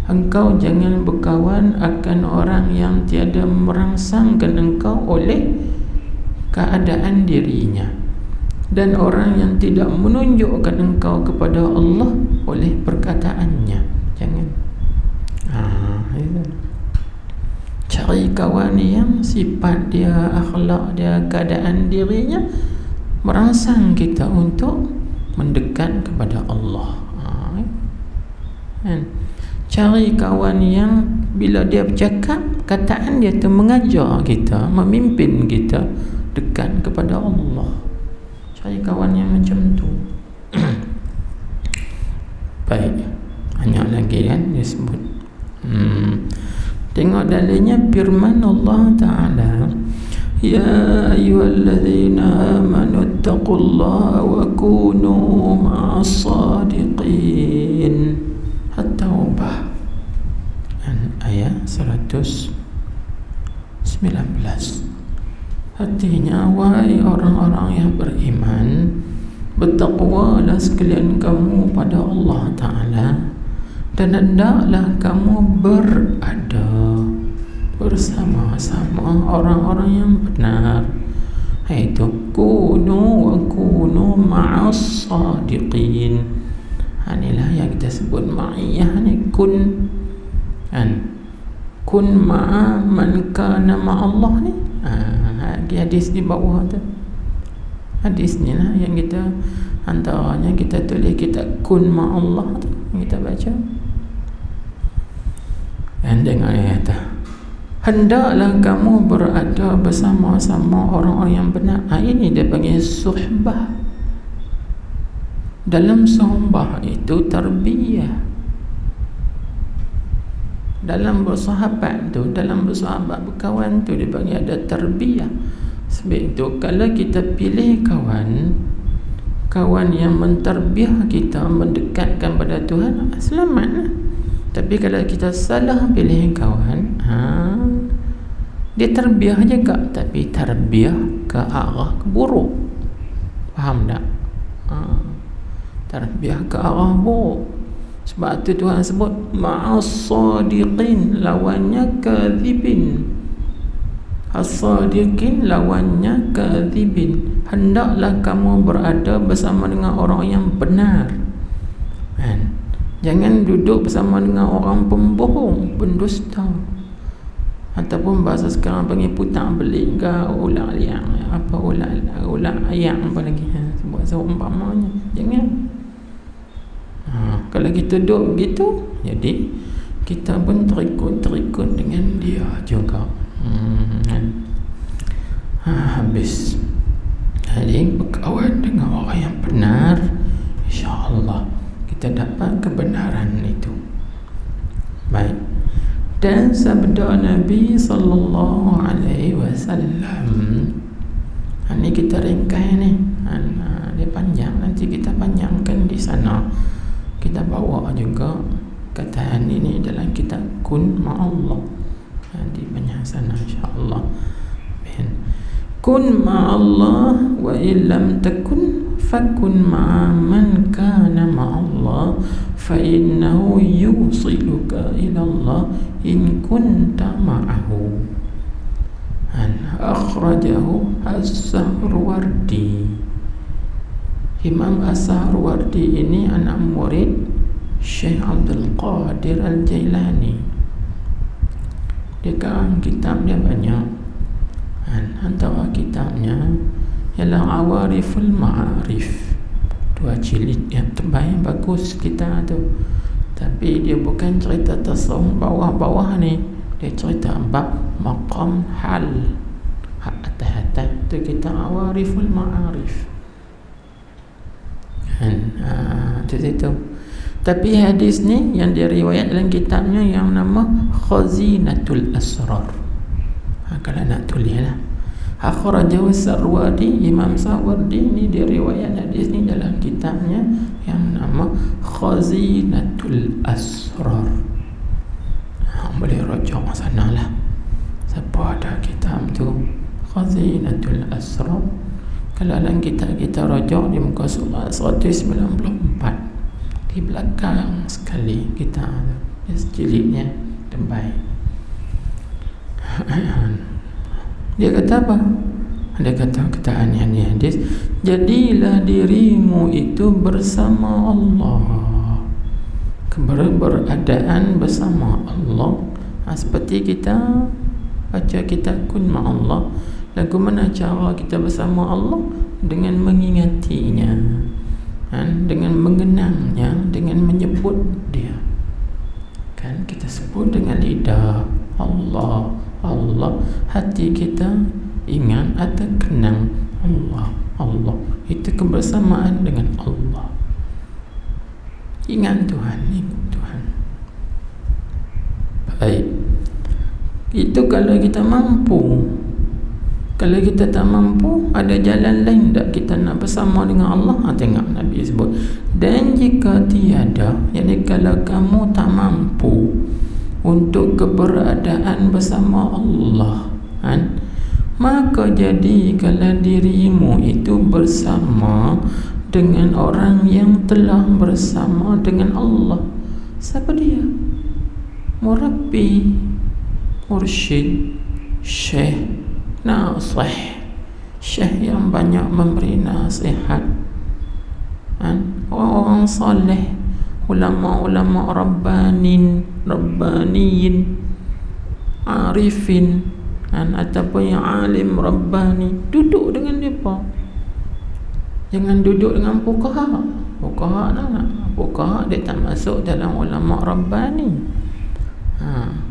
Engkau jangan berkawan akan orang yang tiada merangsangkan engkau oleh keadaan dirinya, dan orang yang tidak menunjukkan engkau kepada Allah oleh perkataannya. Jangan. Cari kawan yang sifat dia, akhlak dia, keadaan dirinya merangsang kita untuk mendekat kepada Allah. Cari kawan yang bila dia bercakap, kataan dia tu mengajar kita, memimpin kita dekat kepada Allah. Cari kawan yang macam tu. Baik, banyak lagi kan dia sebut. Tengok dalilnya firman Allah Ta'ala, ya ayyuhalladzina amanu taqullaha wa kunu ma'as sadiqin. At-Taubah ayat 119. Artinya, wahai orang-orang yang beriman, bertakwalah sekalian kamu pada Allah Ta'ala, dan hendaklah kamu berada bersama-sama orang-orang yang benar, iaitu kunu wa kunu ma'as sadiqin. Inilah yang kita sebut ma'iyah ni, kun ma'a man kana ma'allah ni. Hadis di bawah tu, hadis ni lah yang kita antaranya kita tulis kitab kun ma'allah tu, kita baca. Dan dengan ayat tu, hendaklah kamu berada bersama-sama orang-orang yang benar. Ini dia panggil suhbah. Dalam suhbah itu tarbiyah. Dalam bersahabat tu, dalam bersahabat berkawan tu, dia panggil ada tarbiyah. Sebab itu kalau kita pilih kawan yang mentarbiah kita, mendekatkan pada Tuhan, selamat lah. Tapi kalau kita salah pilih kawan, dia tarbiah juga, tapi tarbiah ke arah buruk. Faham tak? Tarbiah ke arah buruk. Sebab tu Tuhan sebut ma'as sadiqin, lawannya kadzibin. As-sadiqin lawannya kadzibin. Hendaklah kamu berada bersama dengan orang yang benar. Jangan duduk bersama dengan orang pembohong, pendusta, ataupun bahasa sekarang panggil putar belik ke ulak liang, apa ulak ayam apa lagi, sebut seumpamanya. Jangan. Kalau kita duduk begitu, jadi kita pun terikut dengan dia juga. Habis. Jadi berkawan dengan orang yang benar, insya-Allah kita dapat kebenaran itu. Baik. Dan sabda Nabi sallallahu alaihi wasallam. Ini kita ringkas ni. Dia panjang, nanti kita sana. Kita bawa juga kataan ini dalam kitab Kun Ma'allah di banyak sana, insyaAllah. Kun ma'allah wa illam takun fakun ma'a man kana ma'allah fa innahu yusiluka ilallah in kunta ma'ahu. Akhrajahu As-Sahrawardi. Imam As-Sahrawardi ini anak murid Syekh Abdul Qadir Al-Jailani. Dia kan kitab dia banyak. Antara kitabnya ialah Awariful Ma'arif, 2 jilid yang terbaik, bagus kita tu. Tapi dia bukan cerita tasawuf bawah-bawah ni, dia cerita bab maqam hal, atas-atas tu kita Awariful Ma'arif. Tu situ. Tapi hadis ni yang dia riwayat dalam kitabnya yang nama Khazinatul Asrar. Kalau nak tulis lah, akhrajahu As-Sahrawardi. Imam Sahrawardi ni dia riwayat hadis ni dalam kitabnya yang nama Khazinatul Asrar. Boleh rujuk sana lah, siapa ada kitab tu Khazinatul Asrar. Kalau dalam kitab kita rujuk di muka surat 194, di belakang sekali kita tu, jilidnya terbaik. Dia kata apa? Dia kata kataan yang ni hadis, jadilah dirimu itu bersama Allah, keberadaan bersama Allah. Seperti kita baca kitab Kun Ma'allah, lagu mana cara kita bersama Allah? Dengan mengingatinya, dengan mengenangnya, dengan menyebut dia. Kan kita sebut dengan lidah Allah, Allah, hati kita ingat atau kenang Allah, Allah. Itu kebersamaan dengan Allah. Ingat Tuhan, ingat Tuhan. Baik. Itu kalau kita mampu. Kalau kita tak mampu, ada jalan lain tak kita nak bersama dengan Allah? Tengok Nabi sebut. Dan jika tiada, yakni kalau kamu tak mampu untuk keberadaan bersama Allah, maka jadikanlah dirimu itu bersama dengan orang yang telah bersama dengan Allah. Siapa dia? Murabbi, mursyid, syekh, nasih, syekh yang banyak memberi nasihat, orang saleh, ulama-ulama rabbaniyin, arifin, ataupun yang alim rabbani. Duduk dengan mereka. Jangan duduk dengan fuqaha. Fuqaha nak. Fuqaha dia tak masuk dalam ulama rabbani.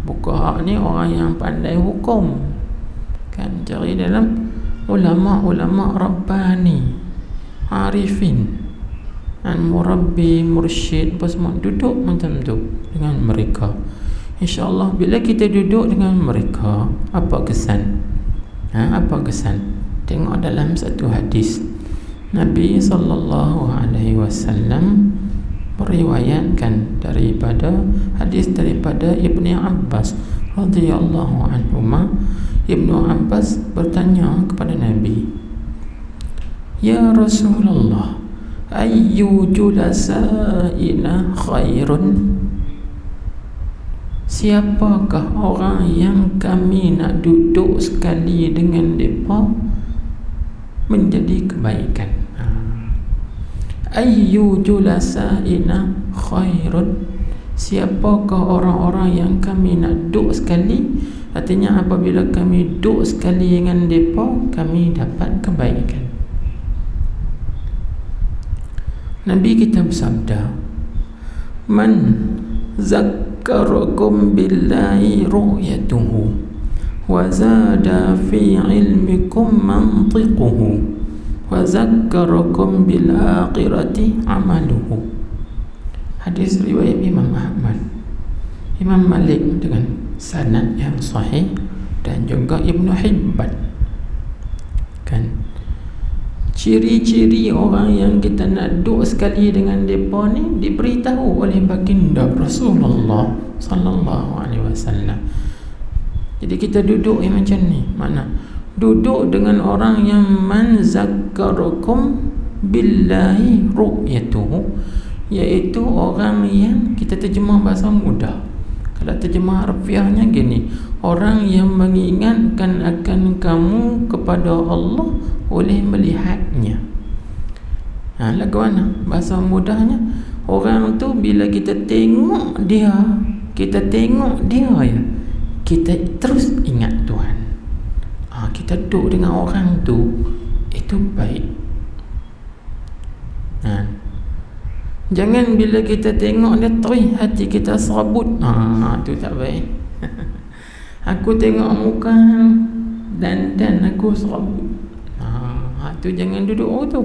Fuqaha ni orang yang pandai hukum. Kan cari dalam ulama-ulama rabbani, arifin, murabbi, mursyid, semua duduk macam tu dengan mereka. InsyaAllah bila kita duduk dengan mereka, apa kesan? Apa kesan? Tengok dalam satu hadis Nabi SAW meriwayatkan daripada hadis daripada Ibnu Abbas radhiyallahu anhuma. Ibnu Abbas bertanya kepada Nabi, ya Rasulullah, ayyu julasa'ina khairun? Siapakah orang yang kami nak duduk sekali dengan mereka menjadi kebaikan? Ayyu julasa'ina khairun? Siapakah orang-orang yang kami nak duduk sekali? Artinya apabila kami duduk sekali dengan mereka, kami dapat kebaikan. Nabi kita bersabda, man zakkarakum billahi ru'yatuhu wa zada fi ilmikum mantiquhu wa zakkarakum bil akhirati amaluhu. Hadis riwayat Imam Ahmad, Imam Malik dengan sanad yang sahih, dan juga Ibnu Hibban. Kan Ciri-ciri orang yang kita nak duduk sekali dengan mereka ni diberitahu oleh baginda Rasulullah sallallahu alaihi wasallam. Jadi kita duduk macam ni, mana duduk dengan orang yang man zakkarakum billahi ru'yatuhu, iaitu orang yang kita terjemah bahasa mudah. Kalau terjemah harfiahnya gini, orang yang mengingatkan akan kamu kepada Allah oleh melihatnya. Lagu mana? Bahasa mudahnya, orang tu bila kita tengok dia ya, kita terus ingat Tuhan. Kita duduk dengan orang tu, itu baik. Jangan bila kita tengok dia terus hati kita serabut. Tu tak baik. Aku tengok muka dan aku serabut. Tu jangan duduk tu.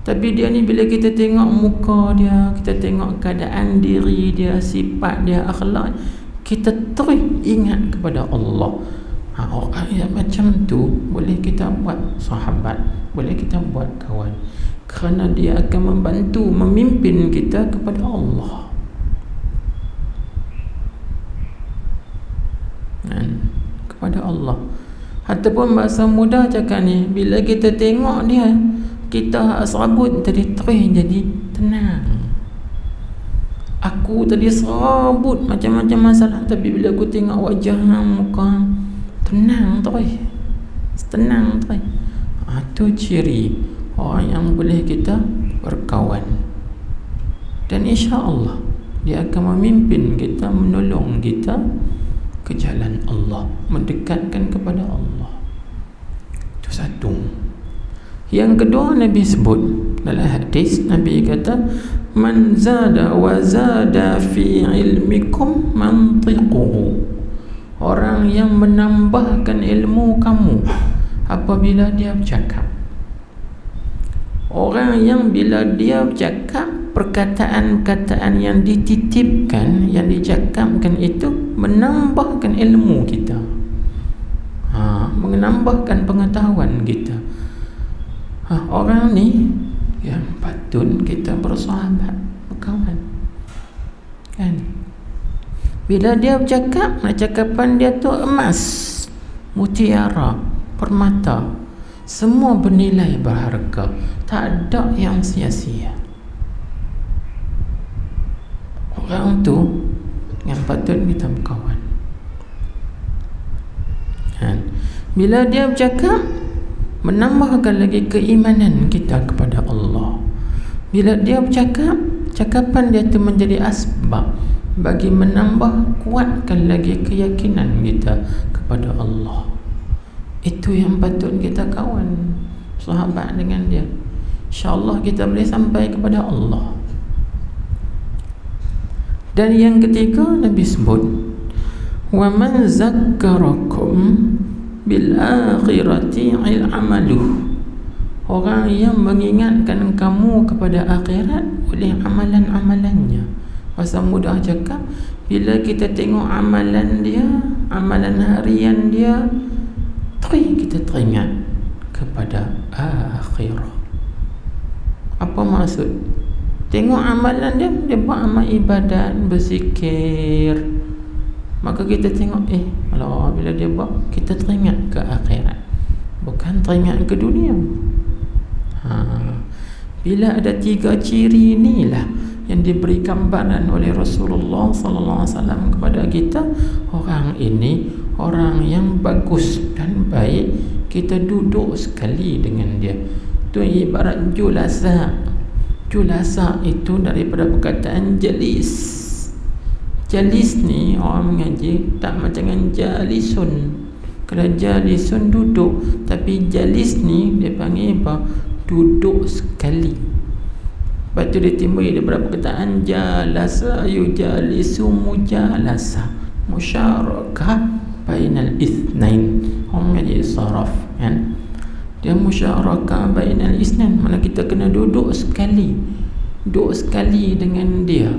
Tapi dia ni bila kita tengok muka dia, kita tengok keadaan diri dia, sifat dia, akhlak, kita terus ingat kepada Allah. Orang yang macam tu boleh kita buat sahabat, boleh kita buat kawan, kerana dia akan membantu memimpin kita kepada Allah. Kepada Allah. Ataupun bahasa mudah cakap ni, bila kita tengok dia, kita serabut tadi terus jadi tenang. Aku tadi serabut macam-macam masalah, tapi bila aku tengok wajah muka, tenang terus. Tu ciri orang yang boleh kita berkawan. Dan insya-Allah dia akan memimpin kita, menolong kita ke jalan Allah, mendekatkan kepada Allah. Itu satu. Yang kedua, Nabi sebut dalam hadis, Nabi kata, man zada wa zada fi ilmikum mantiquhu, orang yang menambahkan ilmu kamu apabila dia bercakap. Orang yang bila dia bercakap, perkataan-perkataan yang dititipkan, yang dicakapkan itu menambahkan ilmu kita, menambahkan pengetahuan kita. Orang ni yang patut kita bersahabat, berkawan, kan? Bila dia bercakap, cakapan dia tu emas, mutiara, permata, semua bernilai berharga, tak ada yang sia-sia. Orang tu yang patut kita berkawan, kan? Bila dia bercakap, menambahkan lagi keimanan kita kepada Allah. Bila dia bercakap, cakapan dia tu menjadi asbab bagi menambah, kuatkan lagi keyakinan kita kepada Allah. Itu yang patut kita kawan, sahabat dengan dia. InsyaAllah kita boleh sampai kepada Allah. Dan yang ketiga, Nabi sebut, wa man zakkarakum bil akhirati amaluh, orang yang mengingatkan kamu kepada akhirat oleh amalan-amalannya. Bahasa mudah cakap, bila kita tengok amalan dia, amalan harian dia, terus kita teringat kepada akhirat. Apa maksud? Tengok amalan dia buat amal ibadat, berzikir, maka kita tengok, Allah, bila dia buat, kita teringat ke akhirat, bukan teringat ke dunia. Bila ada 3 ciri inilah yang diberi gambaran oleh Rasulullah sallallahu alaihi wasallam kepada kita, orang ini orang yang bagus dan baik kita duduk sekali dengan dia. Itu ibarat julasa. Julasa itu daripada perkataan jalis. Jalis ni orang mengaji tak macam dengan jalisun. Kalau jalisun duduk, tapi jalis ni dia panggil apa? Duduk sekali. Lepas tu dia timbul daripada perkataan jalasa yujalisu mujalasa, musyarakah bainal ithnain. Orang mengaji saraf, kan? Dia musyarakah bainal ithnain, mana kita kena duduk sekali. Duduk sekali dengan dia.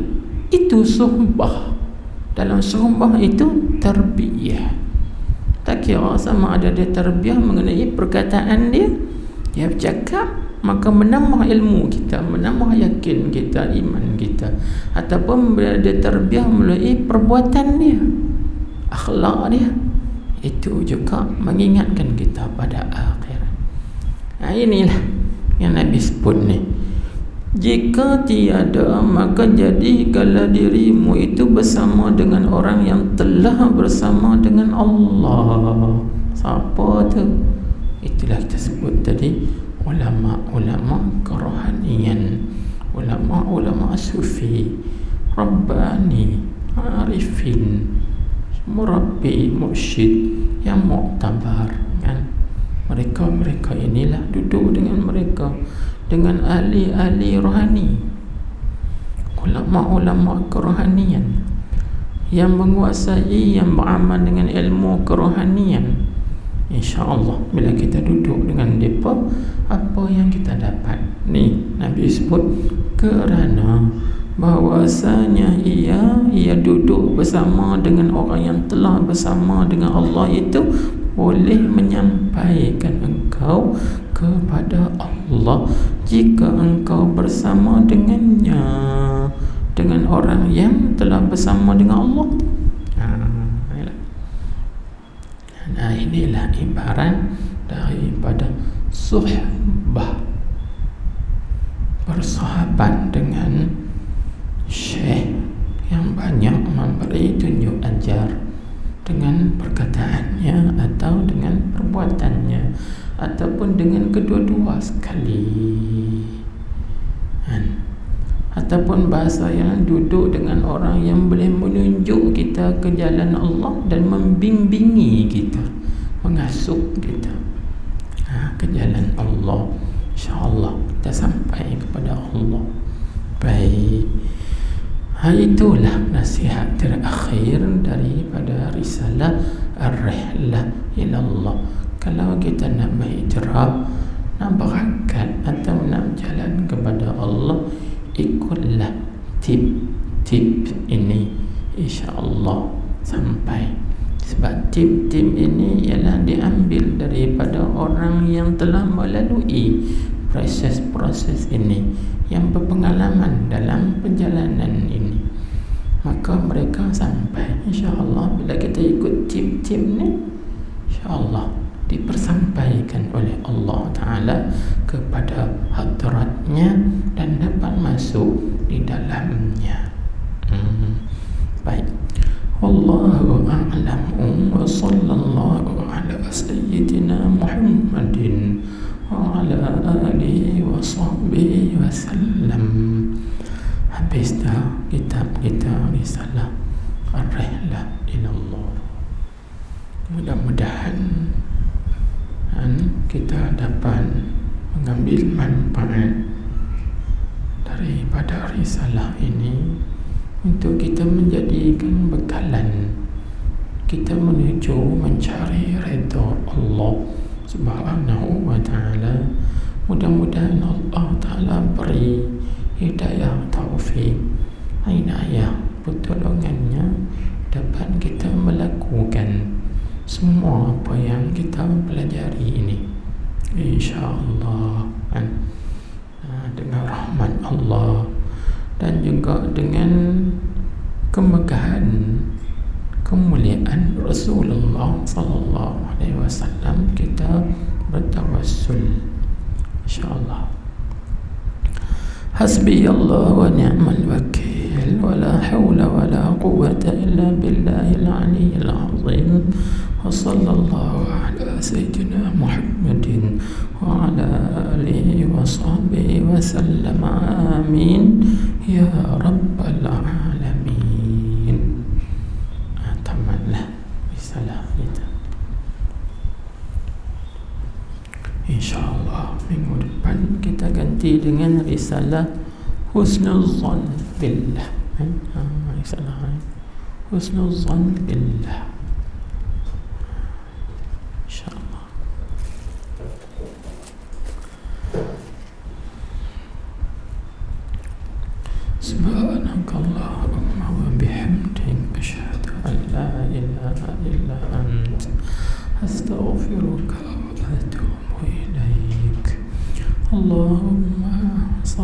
Itu suhbah. Dalam suhbah itu tarbiyah. Tak kira sama ada dia tarbiyah mengenai perkataan dia, Dia bercakap, maka menambah ilmu kita, menambah yakin kita, iman kita. Ataupun dia terbiah melalui perbuatan dia, akhlak dia, itu juga mengingatkan kita pada akhirat. Inilah yang Nabi sebut ni. Jika tiada, maka jadikanlah dirimu itu bersama dengan orang yang telah bersama dengan Allah. Siapa tu? Itulah kita sebut tadi, ulama-ulama kerohanian, ulama-ulama sufi, rabbani, arifin, murabbi, mursyid yang muktabar, kan? Mereka inilah duduk dengan mereka, dengan ahli-ahli rohani, ulama-ulama kerohanian yang menguasai, yang beramal dengan ilmu kerohanian. InsyaAllah bila kita duduk dengan mereka, apa yang kita dapat ni Nabi sebut, kerana bahwasanya ia duduk bersama dengan orang yang telah bersama dengan Allah itu boleh menyampaikan engkau kepada Allah jika engkau bersama dengannya, dengan orang yang telah bersama dengan Allah. Nah, inilah ibarat daripada suhbah, bersahabat dengan syekh yang banyak memberi tunjuk ajar dengan perkataannya atau dengan perbuatannya ataupun dengan kedua-dua sekali, ataupun bahasa yang duduk dengan orang yang boleh menunjuk kita ke jalan Allah dan membimbingi kita, mengasuh kita ke jalan Allah. InsyaAllah kita sampai kepada Allah. Baik, itulah nasihat terakhir daripada risalah Ar-Rihlah ilallah. Kalau kita nak berhijrah, nak berangkat atau nak jalan kepada Allah, ikutlah tip-tip ini, insya-Allah sampai. Sebab tip-tip ini ialah diambil daripada orang yang telah melalui proses-proses ini, yang berpengalaman dalam perjalanan ini, maka mereka sampai. InsyaAllah bila kita ikut tip-tip ni, insyaAllah dipersampaikan oleh Allah Ta'ala kepada hadratnya dan dapat masuk di dalamnya. Baik, wallahu a'lam wa sallallahu ala sayyidina Muhammadin wa ala alihi wa sahbihi wa sallam. Habis dah kitab kita risalah Ar-Rihlah ilallah. Mudah-mudahan kita dapat mengambil manfaat daripada risalah ini untuk kita menjadikan bekalan kita menuju mencari redha Allah Subhanahu wa ta'ala. Mudah-mudahan Allah Ta'ala beri hidayah, taufik, inayah, pertolongannya dapat kita melakukan semua apa yang kita pelajari ini, insya-Allah, dengan rahmat Allah dan juga dengan kemegahan, kemuliaan Rasulullah sallallahu alaihi wasallam kita bertawassul, insya-Allah. Hasbiyallah wa ni'mal wakil, wa la hawla wa la quwwata illa billahil aliyyil azim. Wa sallallahu ala sayyidina Muhammadin wa ala alihi wa sahbihi wa sallam. Amin ya rabbal alamin. Tamatlah risalah kita. InsyaAllah minggu depan kita ganti dengan risalah Husnuzan Billah. Risalah Husnuzan Billah, InsyaAllah. Subhanakallahumma wa bihamdik, asyhadu an la ilaha illa ant, astaghfiruka wa atubu ilaik. Allahumma